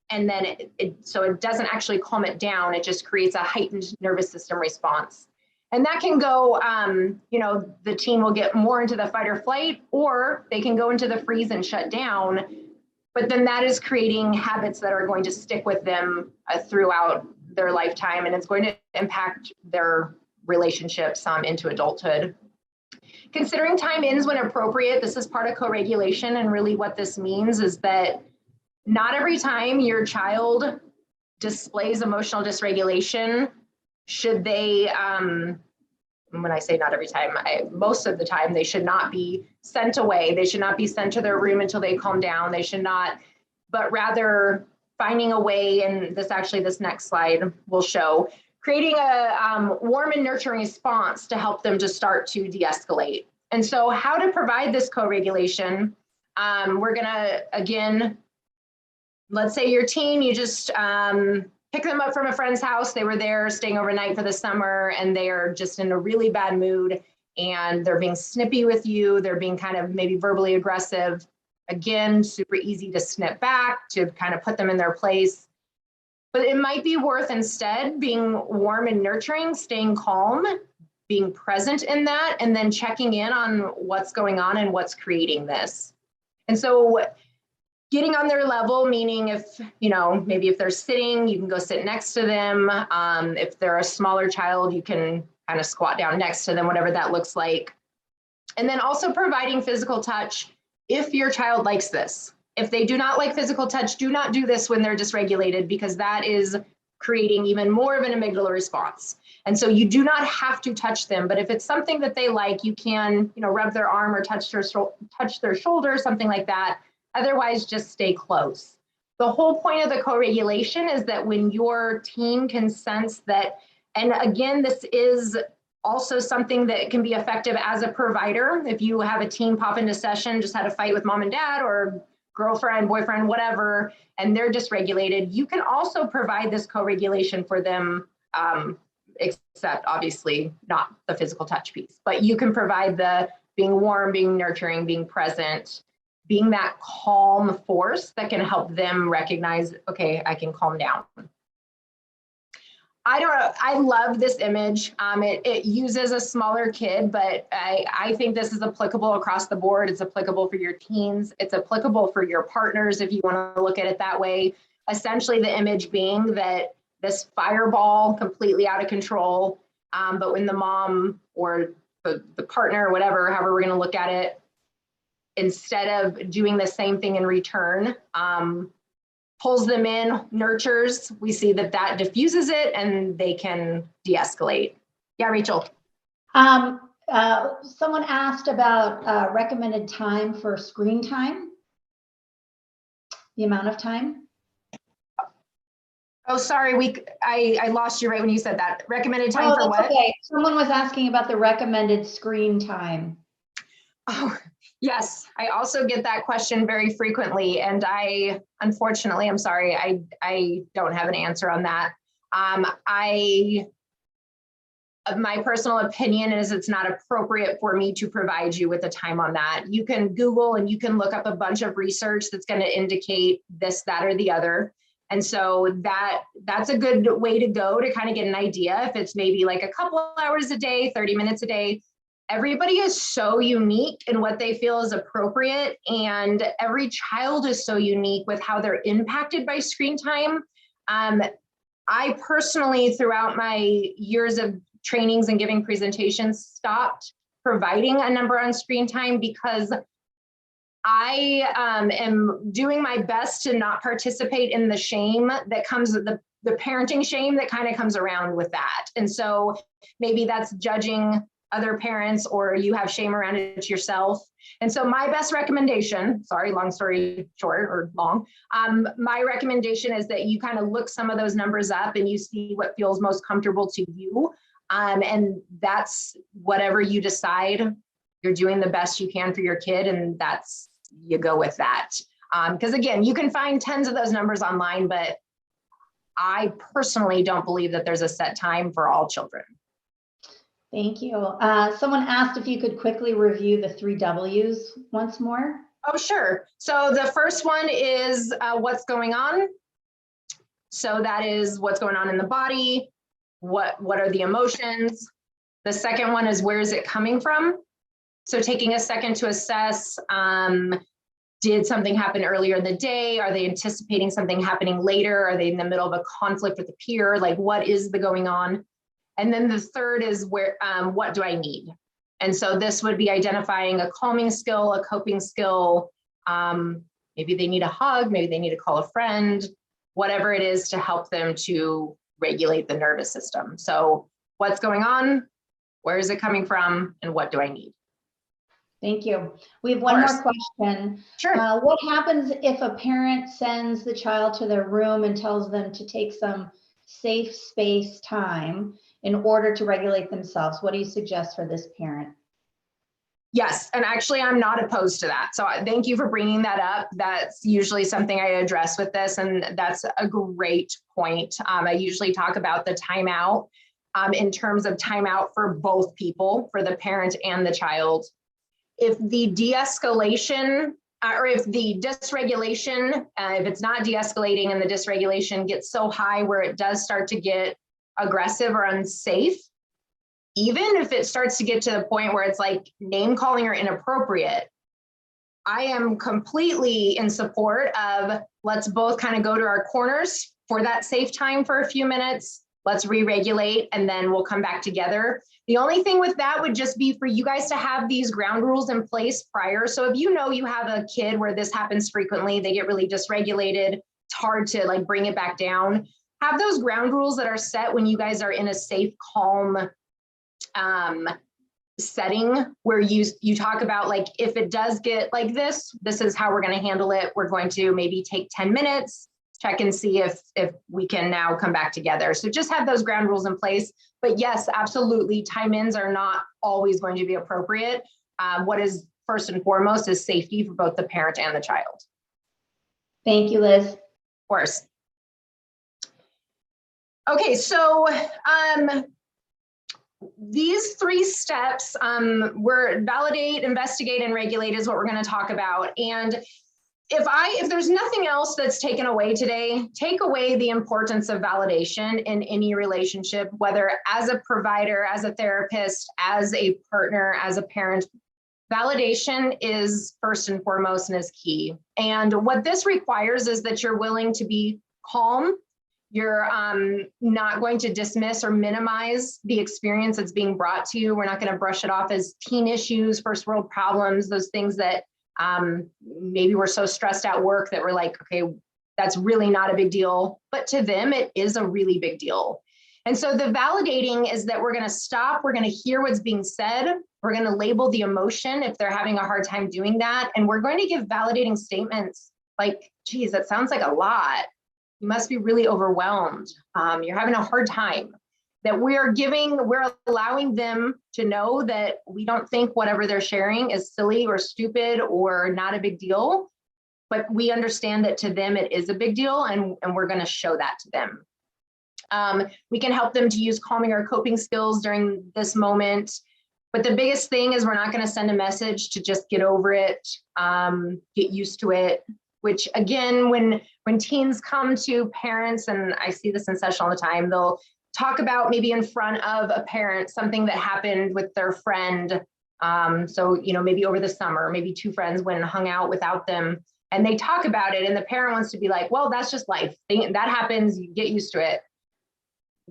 And then so it doesn't actually calm it down. It just creates a heightened nervous system response. And that can go, the teen will get more into the fight or flight, or they can go into the freeze and shut down. But then that is creating habits that are going to stick with them throughout their lifetime, and it's going to impact their relationships into adulthood. Considering time ends when appropriate, this is part of co-regulation, and really what this means is that not every time your child displays emotional dysregulation should they, when I say not every time, most of the time, they should not be sent away. They should not be sent to their room until they calm down. They should not, but rather finding a way, and this next slide will show, creating a warm and nurturing response to help them to start to de-escalate. And so how to provide this co-regulation, we're gonna, again, let's say your teen, you just pick them up from a friend's house. They were there staying overnight for the summer and they are just in a really bad mood and they're being snippy with you. They're being kind of maybe verbally aggressive. Again, super easy to snip back, to kind of put them in their place. But it might be worth instead being warm and nurturing, staying calm, being present in that, and then checking in on what's going on and what's creating this. And so getting on their level, meaning if, maybe if they're sitting, you can go sit next to them. If they're a smaller child, you can kind of squat down next to them, whatever that looks like. And then also providing physical touch if your child likes this. If they do not like physical touch, do not do this when they're dysregulated, because that is creating even more of an amygdala response. And so you do not have to touch them, but if it's something that they like, you can, rub their arm or touch their shoulder, something like that. Otherwise, just stay close. The whole point of the co-regulation is that when your teen can sense that, and again, this is also something that can be effective as a provider. If you have a teen pop into session, just had a fight with mom and dad or girlfriend, boyfriend, whatever, and they're dysregulated, you can also provide this co-regulation for them except obviously not the physical touch piece, but you can provide the being warm, being nurturing, being present, being that calm force that can help them recognize, okay, I can calm down. I love this image. It uses a smaller kid, but I think this is applicable across the board. It's applicable for your teens. It's applicable for your partners if you want to look at it that way. Essentially, the image being that this fireball completely out of control, but when the mom or the partner or whatever, however we're going to look at it, instead of doing the same thing in return, pulls them in, nurtures, we see that that diffuses it and they can de-escalate. Yeah, Rachel. Someone asked about recommended time for screen time, the amount of time. Oh, sorry, I lost you right when you said that. Recommended time for what? Okay. Someone was asking about the recommended screen time. Oh, yes. I also get that question very frequently, and unfortunately, I'm sorry, I don't have an answer on that. My personal opinion is it's not appropriate for me to provide you with a time on that. You can Google and you can look up a bunch of research that's going to indicate this, that, or the other. And so that's a good way to go to kind of get an idea if it's maybe like a couple hours a day, 30 minutes a day. Everybody is so unique in what they feel is appropriate, and every child is so unique with how they're impacted by screen time. I personally, throughout my years of trainings and giving presentations, stopped providing a number on screen time because I am doing my best to not participate in the shame that comes with the parenting shame that kind of comes around with that. And so maybe that's judging other parents, or you have shame around it yourself. And so my best recommendation, sorry, long story short or long, my recommendation is that you kind of look some of those numbers up and you see what feels most comfortable to you. And that's whatever you decide, you're doing the best you can for your kid, and you go with that. Because again, you can find tons of those numbers online, but I personally don't believe that there's a set time for all children. Thank you. Someone asked if you could quickly review the 3 W's once more. Oh, sure. So the first one is what's going on. So that is what's going on in the body. What are the emotions? The second one is where is it coming from? So taking a second to assess, did something happen earlier in the day? Are they anticipating something happening later? Are they in the middle of a conflict with a peer? Like, what is the going on? And then the third is what do I need? And so this would be identifying a calming skill, a coping skill. Maybe they need a hug, maybe they need to call a friend, whatever it is to help them to regulate the nervous system. So what's going on? Where is it coming from? And what do I need? Thank you. We have one more question. Sure. What happens if a parent sends the child to their room and tells them to take some safe space time in order to regulate themselves? What do you suggest for this parent? Yes, and actually I'm not opposed to that. So thank you for bringing that up. That's usually something I address with this, and that's a great point. I usually talk about the timeout in terms of timeout for both people, for the parent and the child. If the de-escalation or if the dysregulation, if it's not de-escalating and the dysregulation gets so high where it does start to get aggressive or unsafe, even if it starts to get to the point where it's like name calling or inappropriate, I am completely in support of let's both kind of go to our corners for that safe time for a few minutes. Let's re-regulate and then we'll come back together. The only thing with that would just be for you guys to have these ground rules in place prior. So if you know you have a kid where this happens frequently, they get really dysregulated, it's hard to like bring it back down. Have those ground rules that are set when you guys are in a safe, calm setting where you talk about like, if it does get like this is how we're going to handle it. We're going to maybe take 10 minutes, check and see if we can now come back together. So just have those ground rules in place. But yes, absolutely, time-ins are not always going to be appropriate. What is first and foremost is safety for both the parent and the child. Thank you, Liz. Of course. Okay, so these 3 steps, we're validate, investigate, and regulate is what we're going to talk about. And if there's nothing else that's taken away today, take away the importance of validation in any relationship, whether as a provider, as a therapist, as a partner, as a parent. Validation is first and foremost and is key. And what this requires is that you're willing to be calm. You're not going to dismiss or minimize the experience that's being brought to you. We're not going to brush it off as teen issues, first world problems, those things that maybe we're so stressed at work that we're like, okay, that's really not a big deal. But to them, it is a really big deal. And so the validating is that we're going to stop, we're going to hear what's being said, we're going to label the emotion if they're having a hard time doing that, and we're going to give validating statements like, geez, that sounds like a lot. You must be really overwhelmed. You're having a hard time. That we're allowing them to know that we don't think whatever they're sharing is silly or stupid or not a big deal, but we understand that to them it is a big deal, and we're going to show that to them. We can help them to use calming or coping skills during this moment. But the biggest thing is we're not going to send a message to just get over it, get used to it, which again, when teens come to parents, and I see this in session all the time, they'll talk about maybe in front of a parent, something that happened with their friend. So, maybe over the summer, maybe 2 friends went and hung out without them, and they talk about it, and the parent wants to be like, well, that's just life. That happens, you get used to it.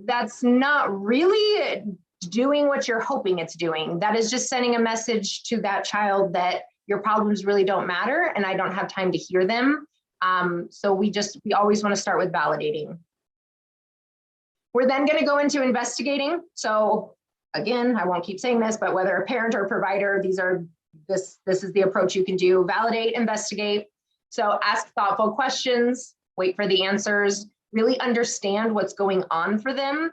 That's not really doing what you're hoping it's doing. That is just sending a message to that child that your problems really don't matter and I don't have time to hear them. So we always want to start with validating. We're then going to go into investigating. So again, I won't keep saying this, but whether a parent or a provider, this is the approach you can do. Validate, investigate. So ask thoughtful questions, wait for the answers, really understand what's going on for them,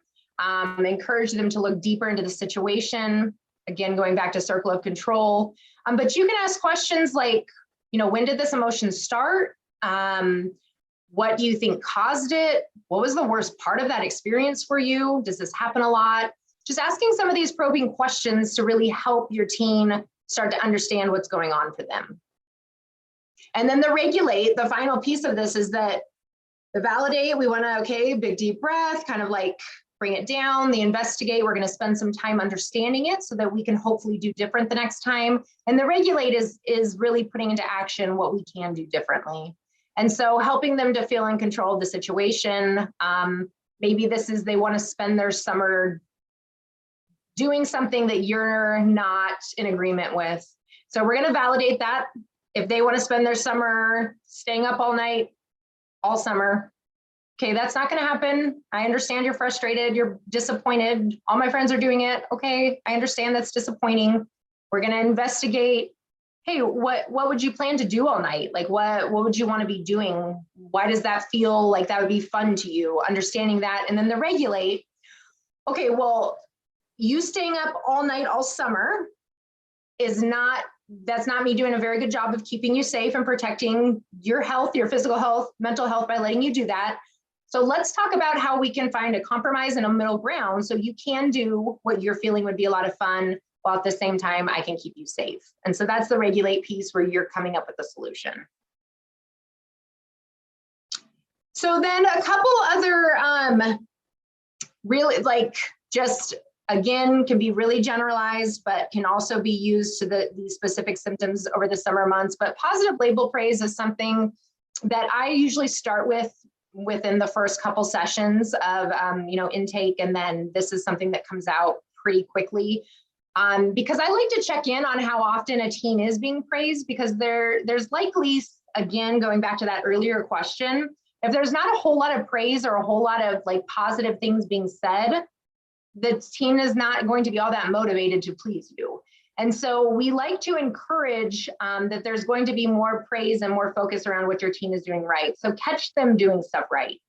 encourage them to look deeper into the situation. Again, going back to circle of control. But you can ask questions like, when did this emotion start? What do you think caused it? What was the worst part of that experience for you? Does this happen a lot? Just asking some of these probing questions to really help your teen start to understand what's going on for them. And then the regulate, the final piece of this is that the validate, we want to, okay, big deep breath, kind of like bring it down. The investigate, we're going to spend some time understanding it so that we can hopefully do different the next time. And the regulate is really putting into action what we can do differently. And so helping them to feel in control of the situation. Maybe they want to spend their summer doing something that you're not in agreement with. So we're going to validate that. If they want to spend their summer staying up all night, all summer, okay, that's not going to happen. I understand you're frustrated, you're disappointed. All my friends are doing it. Okay, I understand that's disappointing. We're going to investigate. Hey, what would you plan to do all night? Like, what would you want to be doing? Why does that feel like that would be fun to you? Understanding that. And then the regulate. Okay, well, you staying up all night, all summer that's not me doing a very good job of keeping you safe and protecting your health, your physical health, mental health by letting you do that. So let's talk about how we can find a compromise and a middle ground so you can do what you're feeling would be a lot of fun, while at the same time I can keep you safe. And so that's the regulate piece where you're coming up with a solution. So then a couple other really just again, can be really generalized, but can also be used to these specific symptoms over the summer months. But positive label praise is something that I usually start with within the first couple sessions of intake, and then this is something that comes out pretty quickly. Because I like to check in on how often a teen is being praised, because there's likely, again, going back to that earlier question, if there's not a whole lot of praise or a whole lot of positive things being said, the teen is not going to be all that motivated to please you. And so we like to encourage that there's going to be more praise and more focus around what your teen is doing right. So catch them doing stuff right.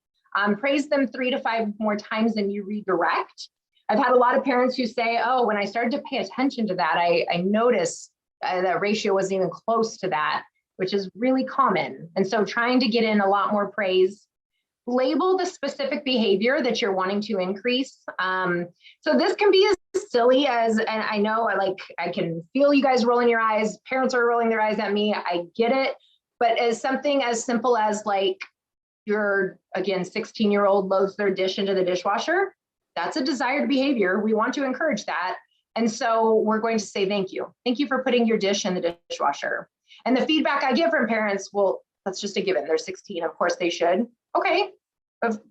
Praise them 3 to 5 more times than you redirect. I've had a lot of parents who say, oh, when I started to pay attention to that, I noticed that ratio wasn't even close to that, which is really common. And so trying to get in a lot more praise. Label the specific behavior that you're wanting to increase. So this can be as silly as, and I know I can feel you guys rolling your eyes, parents are rolling their eyes at me, I get it. But as something as simple as like your, again, 16-year-old loads their dish into the dishwasher, that's a desired behavior. We want to encourage that. And so we're going to say, thank you. Thank you for putting your dish in the dishwasher. And the feedback I get from parents, well, that's just a given. They're 16, of course they should. Okay,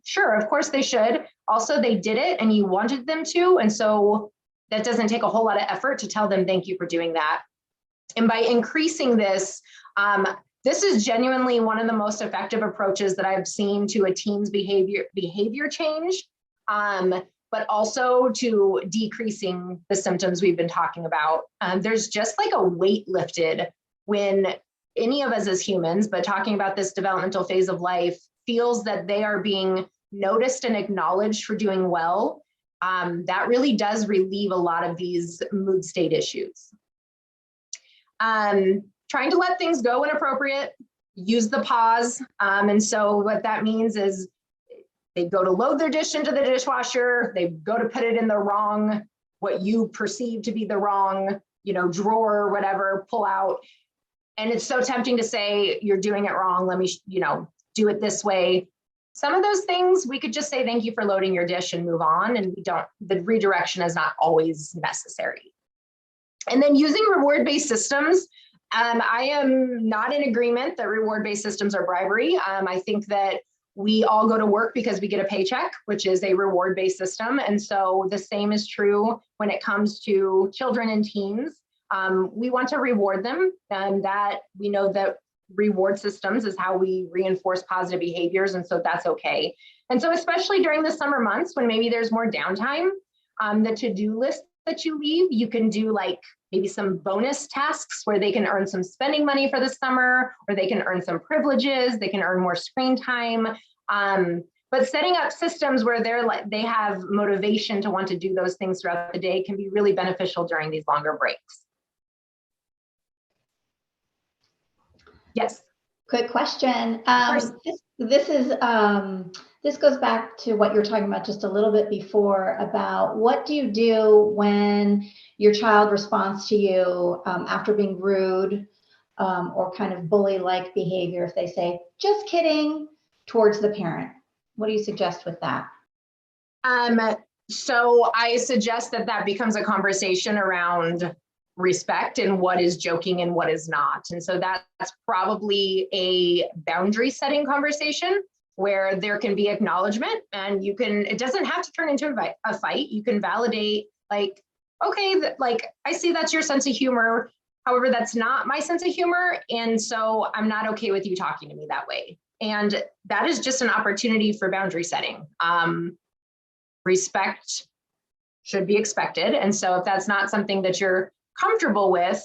sure, of course they should. Also, they did it and you wanted them to. And so that doesn't take a whole lot of effort to tell them thank you for doing that. And by increasing this, this is genuinely one of the most effective approaches that I've seen to a teen's behavior change, but also to decreasing the symptoms we've been talking about. There's just like a weight lifted when any of us as humans, but talking about this developmental phase of life, feels that they are being noticed and acknowledged for doing well. That really does relieve a lot of these mood state issues. Trying to let things go when appropriate, use the pause. And so what that means is they go to load their dish into the dishwasher, they go to put it in the wrong, what you perceive to be the wrong, drawer or whatever, pull out. And it's so tempting to say, you're doing it wrong, let me, do it this way. Some of those things we could just say, thank you for loading your dish and move on. And the redirection is not always necessary. And then using reward-based systems, I am not in agreement that reward-based systems are bribery. I think that we all go to work because we get a paycheck, which is a reward-based system. And so the same is true when it comes to children and teens. We want to reward them, and that we know that reward systems is how we reinforce positive behaviors. And so that's okay. And so especially during the summer months when maybe there's more downtime, the to-do list that you leave, you can do like maybe some bonus tasks where they can earn some spending money for the summer, or they can earn some privileges, they can earn more screen time. But setting up systems where they have motivation to want to do those things throughout the day can be really beneficial during these longer breaks. Yes. Quick question. This goes back to what you're talking about just a little bit before about what do you do when your child responds to you after being rude or kind of bully-like behavior, if they say, just kidding, towards the parent? What do you suggest with that? So I suggest that becomes a conversation around respect and what is joking and what is not. And so that's probably a boundary setting conversation where there can be acknowledgement, and it doesn't have to turn into a fight. You can validate like, okay, I see that's your sense of humor. However, that's not my sense of humor. And so I'm not okay with you talking to me that way. And that is just an opportunity for boundary setting. Respect should be expected. And so if that's not something that you're comfortable with,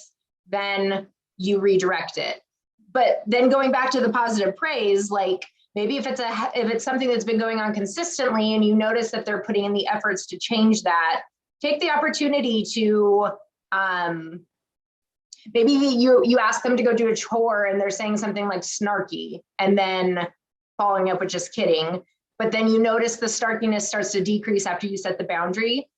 then you redirect it. But then going back to the positive praise, like maybe if it's something that's been going on consistently and you notice that they're putting in the efforts to change that, take the opportunity to maybe you ask them to go do a chore and they're saying something like snarky and then following up with just kidding, but then you notice the snarkiness starts to decrease after you set the boundary.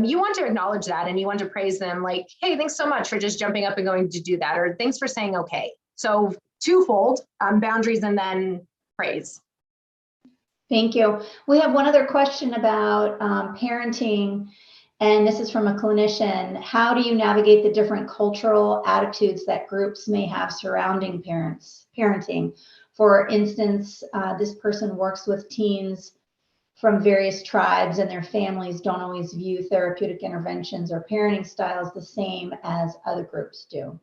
You want to acknowledge that and you want to praise them like, hey, thanks so much for just jumping up and going to do that, or thanks for saying okay. So twofold, boundaries and then praise. Thank you. We have one other question about parenting, and this is from a clinician. How do you navigate the different cultural attitudes that groups may have surrounding parenting? For instance, this person works with teens from various tribes, and their families don't always view therapeutic interventions or parenting styles the same as other groups do.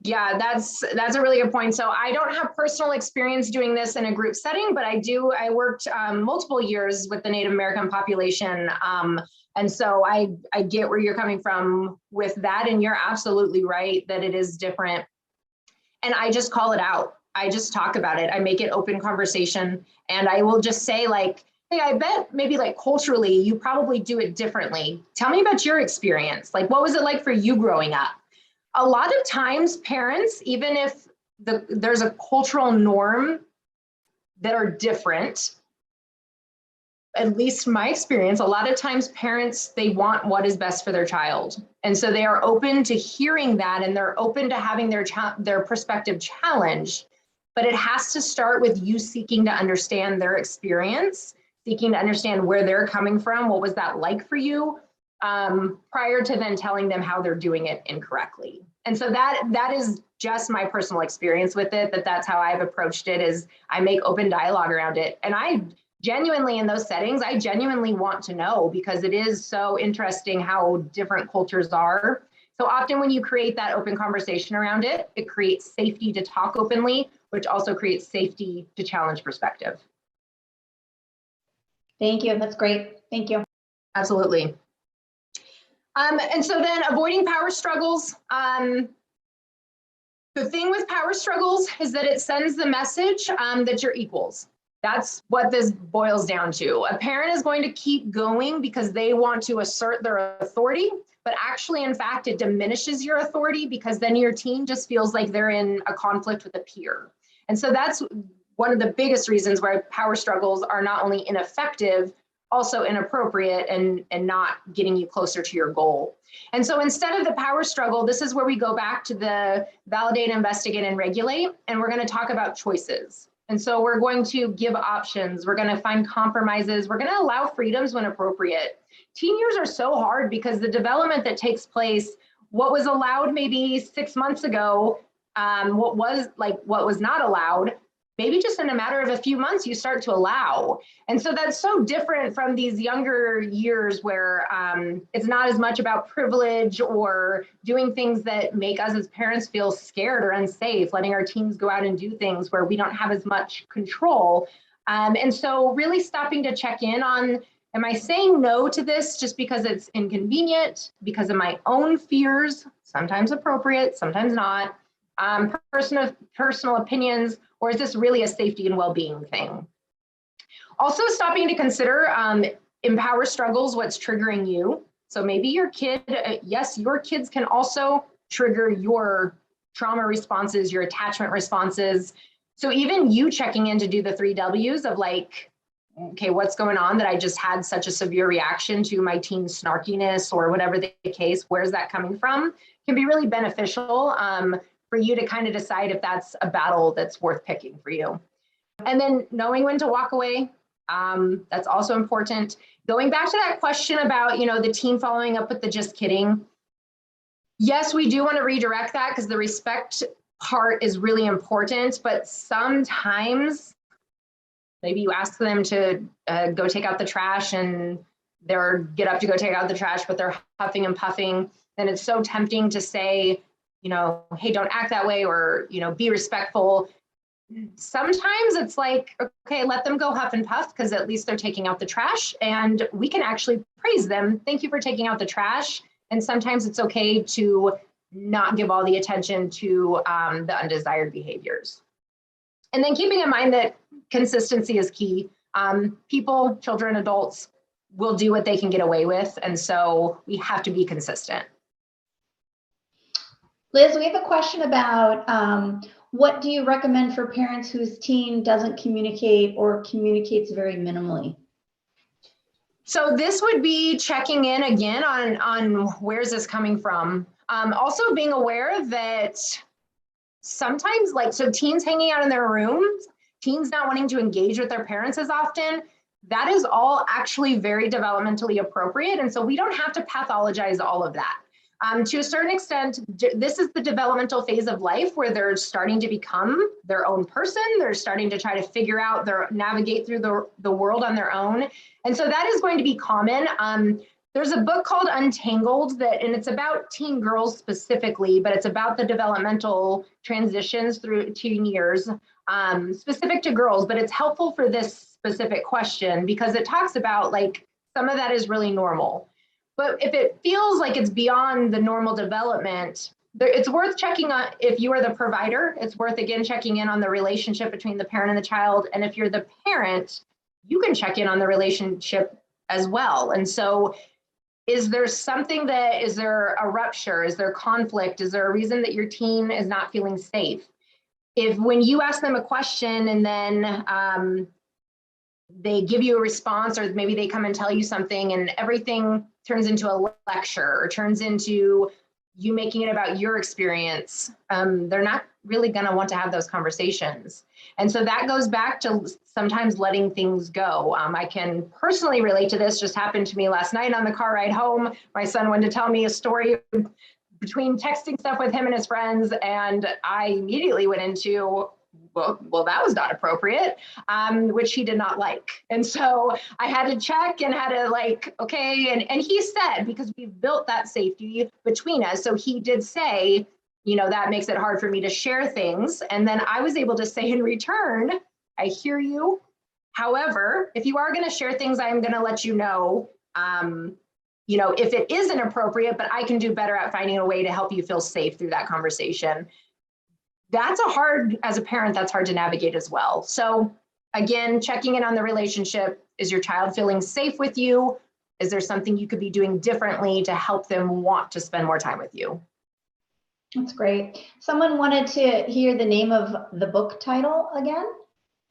Yeah, that's a really good point. So I don't have personal experience doing this in a group setting, but I worked multiple years with the Native American population. And so I get where you're coming from with that. And you're absolutely right that it is different. And I just call it out. I just talk about it. I make it open conversation. And I will just say like, hey, I bet maybe like culturally, you probably do it differently. Tell me about your experience. Like, what was it like for you growing up? A lot of times parents, even if there's a cultural norm that are different, at least my experience, a lot of times parents, they want what is best for their child. And so they are open to hearing that, and they're open to having their perspective challenged. But it has to start with you seeking to understand their experience, seeking to understand where they're coming from, what was that like for you, prior to then telling them how they're doing it incorrectly. And so that is just my personal experience with it, that's how I've approached it, is I make open dialogue around it. And I genuinely, in those settings, I genuinely want to know, because it is so interesting how different cultures are. So often when you create that open conversation around it, it creates safety to talk openly, which also creates safety to challenge perspective. Thank you. That's great. Thank you. Absolutely. And so then avoiding power struggles. The thing with power struggles is that it sends the message that you're equals. That's what this boils down to. A parent is going to keep going because they want to assert their authority, but actually, in fact, it diminishes your authority, because then your teen just feels like they're in a conflict with a peer. And so that's one of the biggest reasons why power struggles are not only ineffective, also inappropriate, and not getting you closer to your goal. And so instead of the power struggle, this is where we go back to the validate, investigate, and regulate, and we're going to talk about choices. And so we're going to give options. We're going to find compromises. We're going to allow freedoms when appropriate. Teen years are so hard because the development that takes place, what was allowed maybe 6 months ago, what was not allowed, maybe just in a matter of a few months, you start to allow. And so that's so different from these younger years where it's not as much about privilege or doing things that make us as parents feel scared or unsafe, letting our teens go out and do things where we don't have as much control. And so really stopping to check in on, am I saying no to this just because it's inconvenient, because of my own fears, sometimes appropriate, sometimes not, personal opinions, or is this really a safety and well-being thing? Also stopping to consider in power struggles, what's triggering you. So maybe your kid, yes, your kids can also trigger your trauma responses, your attachment responses. So even you checking in to do the 3 W's of like, okay, what's going on that I just had such a severe reaction to my teen's snarkiness or whatever the case, where's that coming from, can be really beneficial for you to kind of decide if that's a battle that's worth picking for you. And then knowing when to walk away, that's also important. Going back to that question about, the teen following up with the just kidding. Yes, we do want to redirect that because the respect part is really important, but sometimes maybe you ask them to go take out the trash and they're get up to go take out the trash, but they're huffing and puffing. Then it's so tempting to say, hey, don't act that way, or, be respectful. Sometimes it's like, okay, let them go huff and puff because at least they're taking out the trash and we can actually praise them. Thank you for taking out the trash. And sometimes it's okay to not give all the attention to the undesired behaviors. And then keeping in mind that consistency is key. People, children, adults will do what they can get away with. And so we have to be consistent. Liz, we have a question about what do you recommend for parents whose teen doesn't communicate or communicates very minimally? So this would be checking in again on where's this coming from. Also being aware that sometimes, so teens hanging out in their rooms, teens not wanting to engage with their parents as often, that is all actually very developmentally appropriate. And so we don't have to pathologize all of that. To a certain extent, this is the developmental phase of life where they're starting to become their own person. They're starting to try to figure out, navigate through the world on their own. And so that is going to be common. There's a book called Untangled and it's about teen girls specifically, but it's about the developmental transitions through teen years, specific to girls, but it's helpful for this specific question because it talks about some of that is really normal. But if it feels like it's beyond the normal development, it's worth checking on. If you are the provider, it's worth, again, checking in on the relationship between the parent and the child. And if you're the parent, you can check in on the relationship as well. And so is there something is there a rupture? Is there conflict? Is there a reason that your teen is not feeling safe? If when you ask them a question and then they give you a response, or maybe they come and tell you something and everything turns into a lecture or turns into you making it about your experience. They're not really going to want to have those conversations. And so that goes back to sometimes letting things go. I can personally relate to this. Just happened to me last night on the car ride home. My son wanted to tell me a story between texting stuff with him and his friends, and I immediately went into, well, that was not appropriate, which he did not like. And so I had to check and had to like, okay. And he said, because we've built that safety between us. So he did say, you know, that makes it hard for me to share things. And then I was able to say in return, I hear you. However, if you are going to share things, I'm going to let you know, you know, if it is inappropriate, but I can do better at finding a way to help you feel safe through that conversation. That's as a parent, that's hard to navigate as well. So again, checking in on the relationship. Is your child feeling safe with you? Is there something you could be doing differently to help them want to spend more time with you? That's great. Someone wanted to hear the name of the book title again.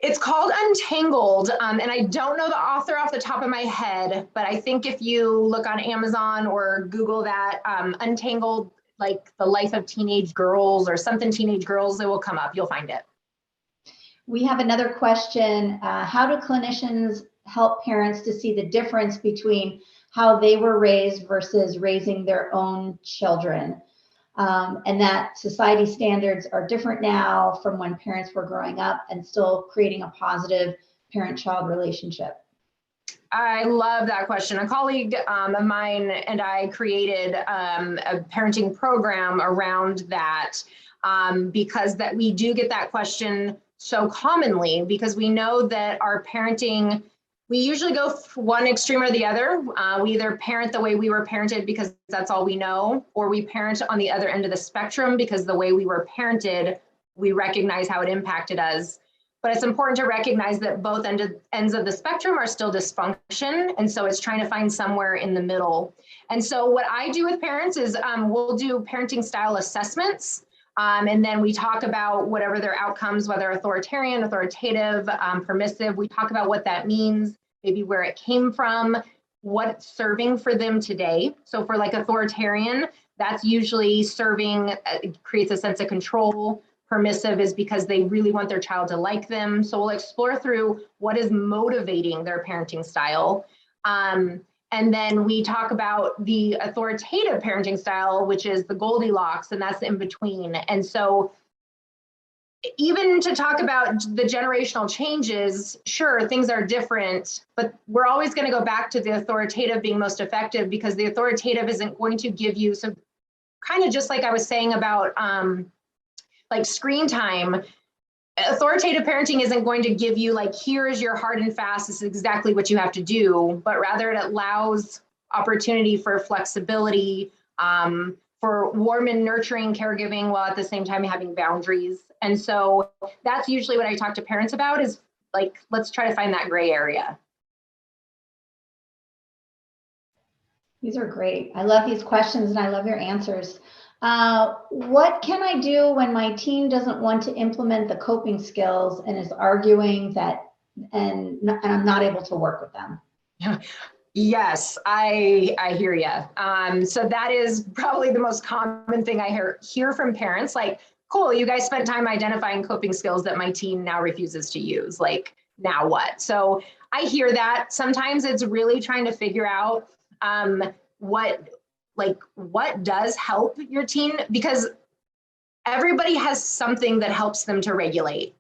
It's called Untangled, and I don't know the author off the top of my head, but I think if you look on Amazon or Google that, Untangled, like the life of teenage girls or something teenage girls, it will come up. You'll find it. We have another question. How do clinicians help parents to see the difference between how they were raised versus raising their own children? And that society standards are different now from when parents were growing up and still creating a positive parent-child relationship. I love that question. A colleague of mine and I created a parenting program around that because that we do get that question so commonly, because we know that our parenting, we usually go one extreme or the other. We either parent the way we were parented because that's all we know, or we parent on the other end of the spectrum because the way we were parented, we recognize how it impacted us. But it's important to recognize that both ends of the spectrum are still dysfunction. And so it's trying to find somewhere in the middle. And so what I do with parents is we'll do parenting style assessments. And then we talk about whatever their outcomes, whether authoritarian, authoritative, permissive. We talk about what that means, maybe where it came from, what's serving for them today. So for like authoritarian, that's usually serving, creates a sense of control. Permissive is because they really want their child to like them. So we'll explore through what is motivating their parenting style. And then we talk about the authoritative parenting style, which is the Goldilocks, and that's in between. And so even to talk about the generational changes, sure, things are different, but we're always going to go back to the authoritative being most effective, because the authoritative isn't going to give you, so kind of just like I was saying about like screen time, authoritative parenting isn't going to give you like, here is your hard and fast, this is exactly what you have to do, but rather it allows opportunity for flexibility, for warm and nurturing caregiving, while at the same time having boundaries. And so that's usually what I talk to parents about, is like, let's try to find that gray area. These are great. I love these questions and I love your answers. What can I do when my teen doesn't want to implement the coping skills and is arguing that, and I'm not able to work with them? Yes, I hear you. So that is probably the most common thing I hear from parents. Like, cool, you guys spent time identifying coping skills that my teen now refuses to use. Like, now what? So I hear that. Sometimes it's really trying to figure out what does help your teen, because everybody has something that helps them to regulate.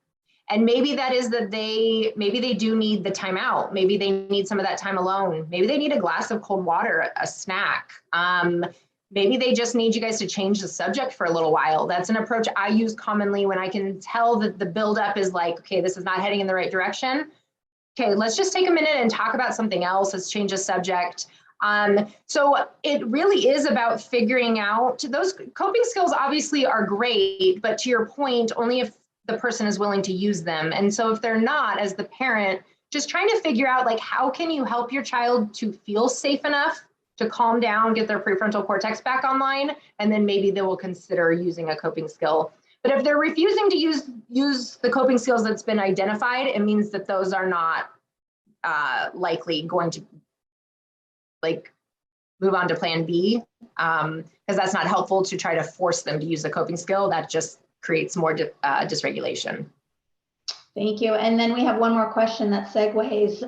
And maybe that is that maybe they do need the time out. Maybe they need some of that time alone. Maybe they need a glass of cold water, a snack. Maybe they just need you guys to change the subject for a little while. That's an approach I use commonly when I can tell that the buildup is like, okay, this is not heading in the right direction. Okay, let's just take a minute and talk about something else. Let's change the subject. So it really is about figuring out, those coping skills obviously are great, but to your point, only if the person is willing to use them. And so if they're not, as the parent, just trying to figure out, like, how can you help your child to feel safe enough to calm down, get their prefrontal cortex back online, and then maybe they will consider using a coping skill. But if they're refusing to use the coping skills that's been identified, it means that those are not likely going to like move on to plan B, because that's not helpful to try to force them to use the coping skill. That just creates more dysregulation. Thank you. And then we have one more question that segues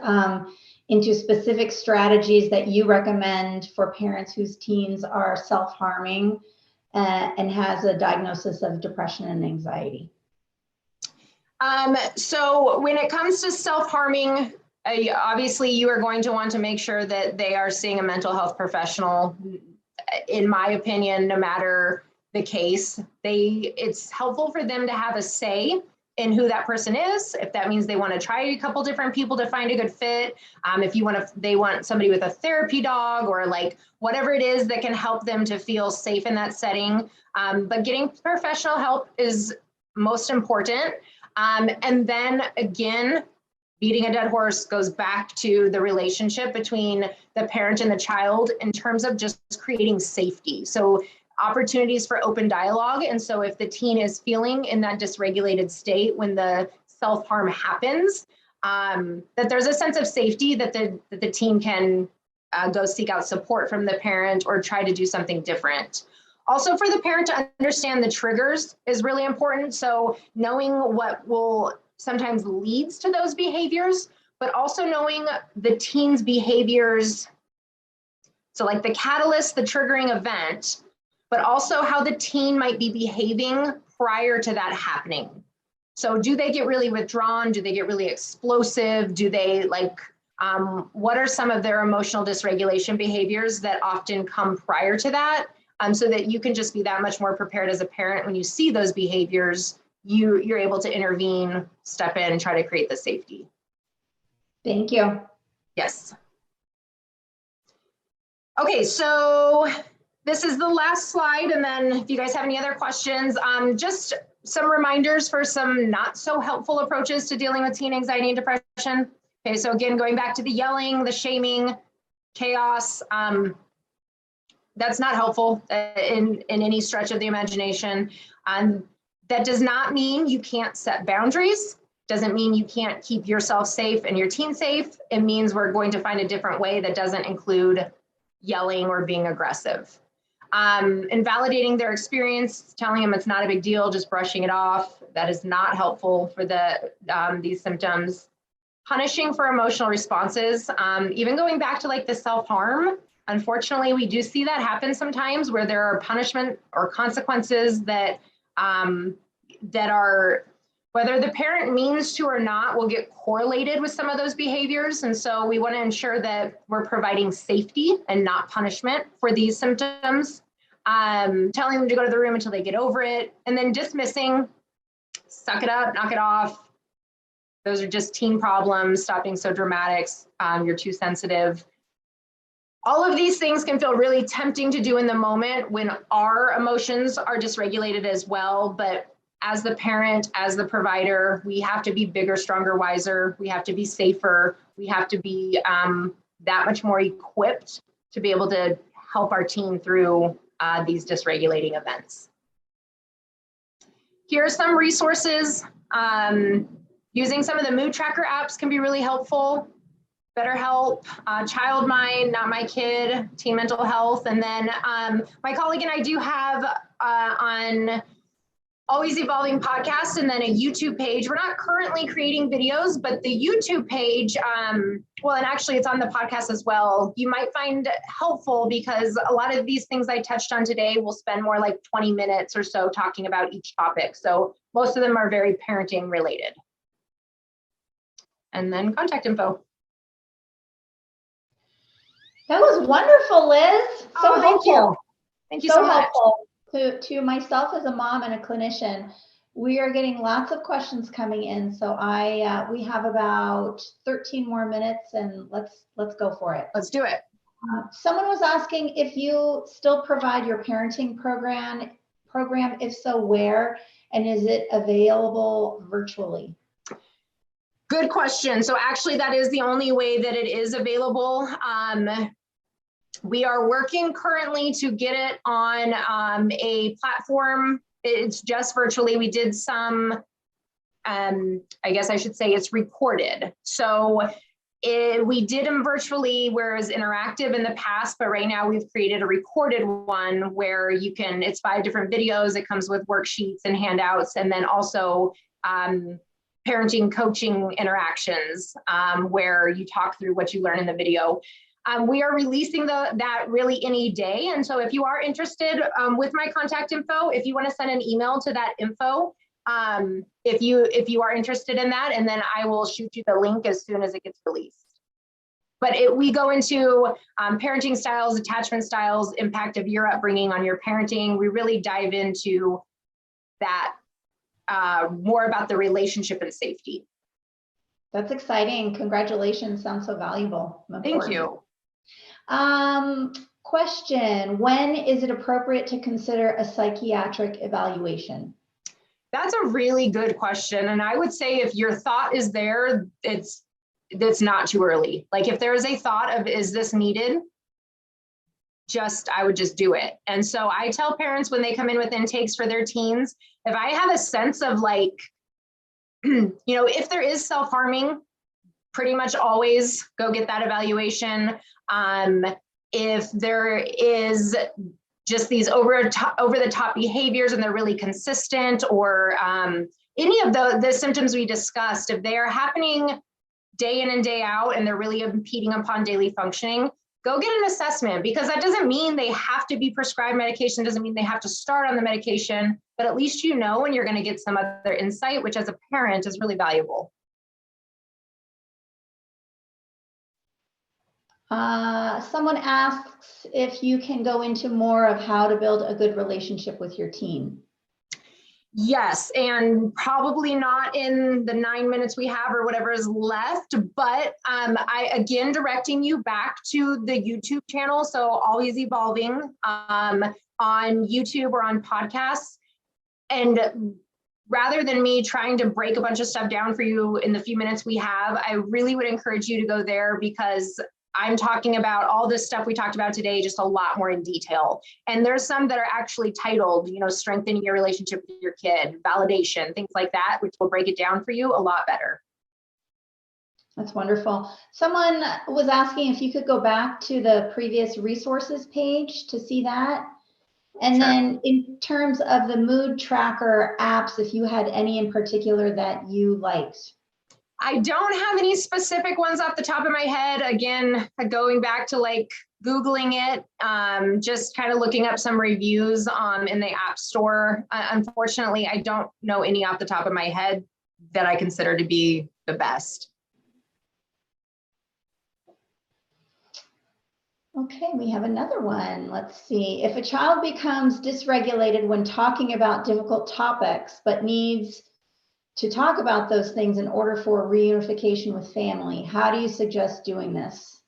into specific strategies that you recommend for parents whose teens are self-harming and has a diagnosis of depression and anxiety. So when it comes to self-harming, obviously you are going to want to make sure that they are seeing a mental health professional. In my opinion, no matter the case, it's helpful for them to have a say in who that person is. If that means they want to try a couple different people to find a good fit, if they want somebody with a therapy dog or like whatever it is that can help them to feel safe in that setting. But getting professional help is most important. And then again, beating a dead horse goes back to the relationship between the parent and the child in terms of just creating safety. So opportunities for open dialogue. And so if the teen is feeling in that dysregulated state when the self-harm happens, that there's a sense of safety that the teen can go seek out support from the parent or try to do something different. Also, for the parent to understand the triggers is really important. So knowing what will sometimes leads to those behaviors, but also knowing the teen's behaviors. So like the catalyst, the triggering event, but also how the teen might be behaving prior to that happening. So do they get really withdrawn? Do they get really explosive? Do they what are some of their emotional dysregulation behaviors that often come prior to that? So that you can just be that much more prepared as a parent when you see those behaviors, you're able to intervene, step in, try to create the safety. Thank you. Yes. Okay, so this is the last slide. And then if you guys have any other questions, just some reminders for some not so helpful approaches to dealing with teen anxiety and depression. Okay, so again, going back to the yelling, the shaming, chaos, that's not helpful in any stretch of the imagination. That does not mean you can't set boundaries. Doesn't mean you can't keep yourself safe and your teen safe. It means we're going to find a different way that doesn't include yelling or being aggressive. Invalidating their experience, telling them it's not a big deal, just brushing it off. That is not helpful for these symptoms. Punishing for emotional responses, even going back to like the self-harm. Unfortunately, we do see that happen sometimes where there are punishment or consequences that are, whether the parent means to or not, will get correlated with some of those behaviors. And so we want to ensure that we're providing safety and not punishment for these symptoms. Telling them to go to the room until they get over it, and then dismissing, suck it up, knock it off. Those are just teen problems. Stop being so dramatic. You're too sensitive. All of these things can feel really tempting to do in the moment when our emotions are dysregulated as well. But as the parent, as the provider, we have to be bigger, stronger, wiser. We have to be safer. We have to be that much more equipped to be able to help our teen through these dysregulating events. Here are some resources. Using some of the mood tracker apps can be really helpful. BetterHelp, Child Mind, Not My Kid, Teen Mental Health. And then my colleague and I do have on Always Evolving podcast and then a YouTube page. We're not currently creating videos, but the YouTube page, well, and actually it's on the podcast as well, you might find helpful because a lot of these things I touched on today will spend more like 20 minutes or so talking about each topic. So most of them are very parenting related. And then contact info. That was wonderful, Liz. So thank you. helpful. Thank you so much. Helpful to myself as a mom and a clinician. We are getting lots of questions coming in, so we have about 13 more minutes, and let's go for it. Let's do it. Someone was asking if you still provide your parenting program. If so, where, and is it available virtually? Good question. So actually, that is the only way that it is available. We are working currently to get it on a platform. It's just virtually. We did some, I guess I should say it's recorded. So We did them virtually, where it was interactive in the past, but right now we've created a recorded one where you can, it's 5 different videos. It comes with worksheets and handouts, and then also parenting coaching interactions where you talk through what you learn in the video. We are releasing that really any day. And so if you are interested with my contact info, if you want to send an email to that info, if you are interested in that, and then I will shoot you the link as soon as it gets released. But we go into parenting styles, attachment styles, impact of your upbringing on your parenting. We really dive into that more about the relationship and safety. That's exciting. Congratulations. Sounds so valuable. Thank you. Question, when is it appropriate to consider a psychiatric evaluation? That's a really good question. And I would say if your thought is there, it's not too early. Like if there is a thought of, is this needed? I would just do it. And so I tell parents when they come in with intakes for their teens, if I have a sense of like, if there is self-harming, pretty much always go get that evaluation. If there is just these over the top behaviors and they're really consistent, or any of the symptoms we discussed, if they are happening day in and day out and they're really impeding upon daily functioning, go get an assessment, because that doesn't mean they have to be prescribed medication, doesn't mean they have to start on the medication, but at least and you're going to get some other insight, which as a parent is really valuable. Someone asks if you can go into more of how to build a good relationship with your teen. Yes, and probably not in the 9 minutes we have or whatever is left, but I again directing you back to the YouTube channel, so Always Evolving on YouTube or on podcasts. And rather than me trying to break a bunch of stuff down for you in the few minutes we have, I really would encourage you to go there, because I'm talking about all this stuff we talked about today, just a lot more in detail. And there's some that are actually titled, strengthening your relationship with your kid, validation, things like that, which will break it down for you a lot better. That's wonderful. Someone was asking if you could go back to the previous resources page to see that. And Sure. Then in terms of the mood tracker apps, if you had any in particular that you liked. I don't have any specific ones off the top of my head. Again, going back to like Googling it, just kind of looking up some reviews in the App Store. Unfortunately, I don't know any off the top of my head that I consider to be the best. Okay, we have another one. Let's see. If a child becomes dysregulated when talking about difficult topics, but needs to talk about those things in order for reunification with family, how do you suggest doing this?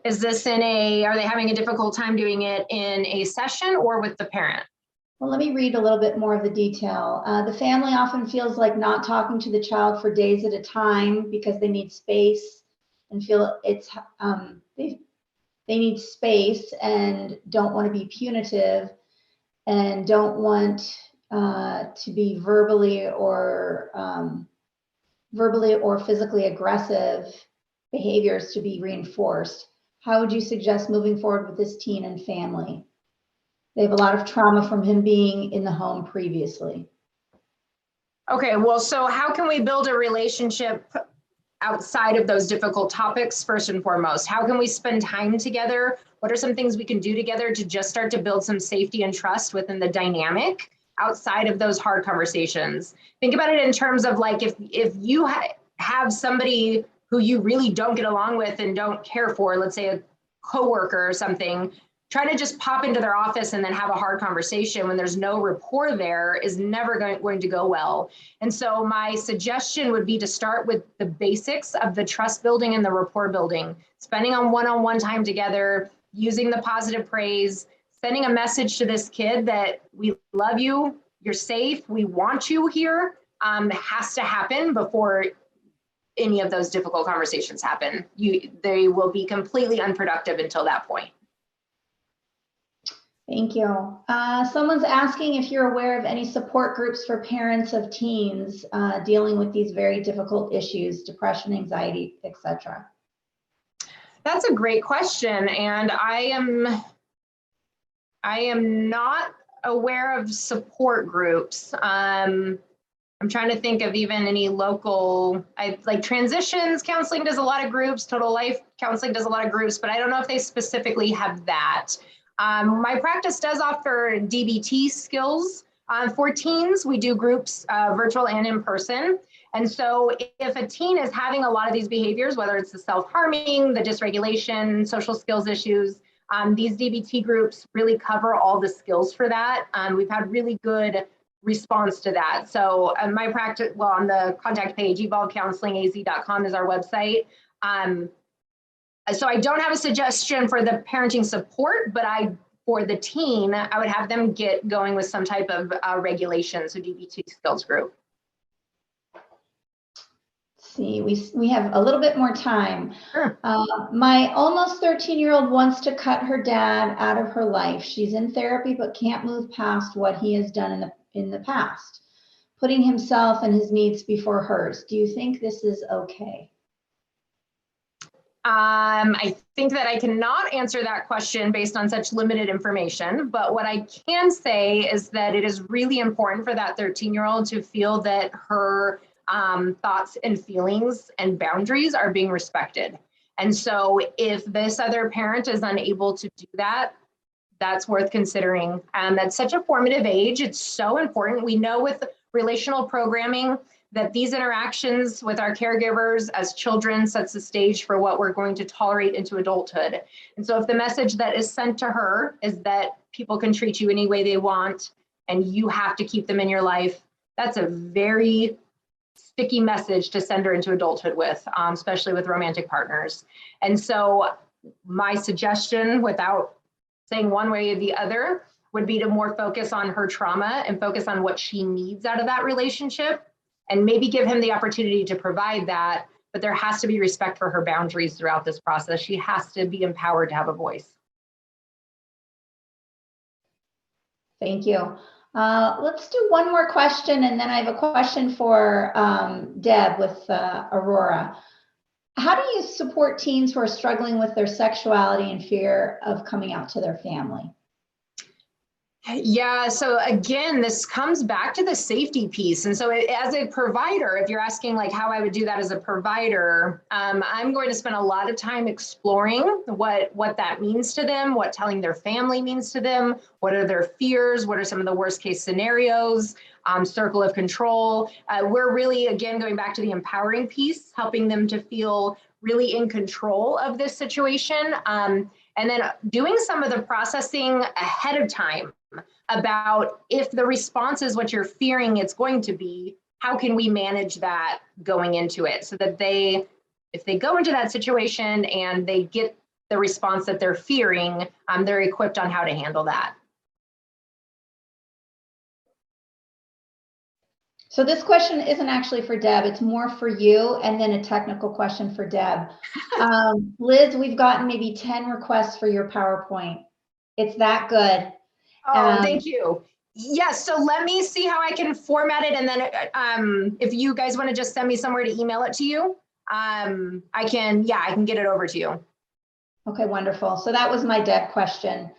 Is this are they having a difficult time doing it in a session or with the parent? Well, let me read a little bit more of the detail. The family often feels like not talking to the child for days at a time because they need space and feel they need space and don't want to be punitive and don't want to be verbally or physically aggressive behaviors to be reinforced. How would you suggest moving forward with this teen and family? They have a lot of trauma from him being in the home previously. Okay, well, so how can we build a relationship outside of those difficult topics first and foremost? How can we spend time together? What are some things we can do together to just start to build some safety and trust within the dynamic outside of those hard conversations? Think about it in terms of like, if you have somebody who you really don't get along with and don't care for, let's say a coworker or something, trying to just pop into their office and then have a hard conversation when there's no rapport there is never going to go well. And so my suggestion would be to start with the basics of the trust building and the rapport building, spending on one-on-one time together, using the positive praise, sending a message to this kid that we love you, you're safe, we want you here, has to happen before any of those difficult conversations happen. They will be completely unproductive until that point. Thank you. Someone's asking if you're aware of any support groups for parents of teens dealing with these very difficult issues, depression, anxiety, etc. That's a great question, and I am not aware of support groups. I'm trying to think of even any local, like transitions counseling does a lot of groups, total life counseling does a lot of groups, but I don't know if they specifically have that. My practice does offer DBT skills for teens. We do groups, virtual and in person. And so if a teen is having a lot of these behaviors, whether it's the self-harming, the dysregulation, social skills issues, these DBT groups really cover all the skills for that. We've had really good response to that. So my practice, well, on the contact page, evolvecounselingaz.com is our website. So I don't have a suggestion for the parenting support, but for the teen, I would have them get going with some type of regulation, so DBT skills group. See, we have a little bit more time. Sure. My almost 13-year-old wants to cut her dad out of her life. She's in therapy, but can't move past what he has done in the past, putting himself and his needs before hers. Do you think this is okay? I think that I cannot answer that question based on such limited information, but what I can say is that it is really important for that 13-year-old to feel that her thoughts and feelings and boundaries are being respected. And so if this other parent is unable to do that, that's worth considering. That's such a formative age. It's so important. We know with relational programming that these interactions with our caregivers as children sets the stage for what we're going to tolerate into adulthood. And so if the message that is sent to her is that people can treat you any way they want and you have to keep them in your life, that's a very sticky message to send her into adulthood with, especially with romantic partners. And so my suggestion, without saying one way or the other, would be to more focus on her trauma and focus on what she needs out of that relationship, and maybe give him the opportunity to provide that, but there has to be respect for her boundaries throughout this process. She has to be empowered to have a voice. Thank you. Let's do one more question, and then I have a question for Deb with Aurora. How do you support teens who are struggling with their sexuality and fear of coming out to their family? Yeah, so again, this comes back to the safety piece. And so as a provider, if you're asking like how I would do that as a provider, I'm going to spend a lot of time exploring what that means to them, what telling their family means to them, what are their fears, what are some of the worst case scenarios, circle of control. We're really, again, going back to the empowering piece, helping them to feel really in control of this situation. And then doing some of the processing ahead of time about if the response is what you're fearing it's going to be, how can we manage that going into it so that if they go into that situation and they get the response that they're fearing, they're equipped on how to handle that. So this question isn't actually for Deb, it's more for you, and then a technical question for Deb. Liz, we've gotten maybe 10 requests for your PowerPoint. It's that good. Oh, thank you. Yes, so let me see how I can format it, and then if you guys want to just send me somewhere to email it to you, I can get it over to you. Okay, wonderful. So that was my Deb question.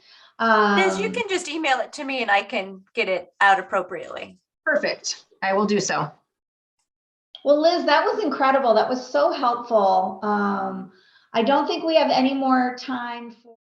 Liz, you can just email it to me and I can get it out appropriately. Perfect. I will do so. Well, Liz, that was incredible. That was so helpful. I don't think we have any more time for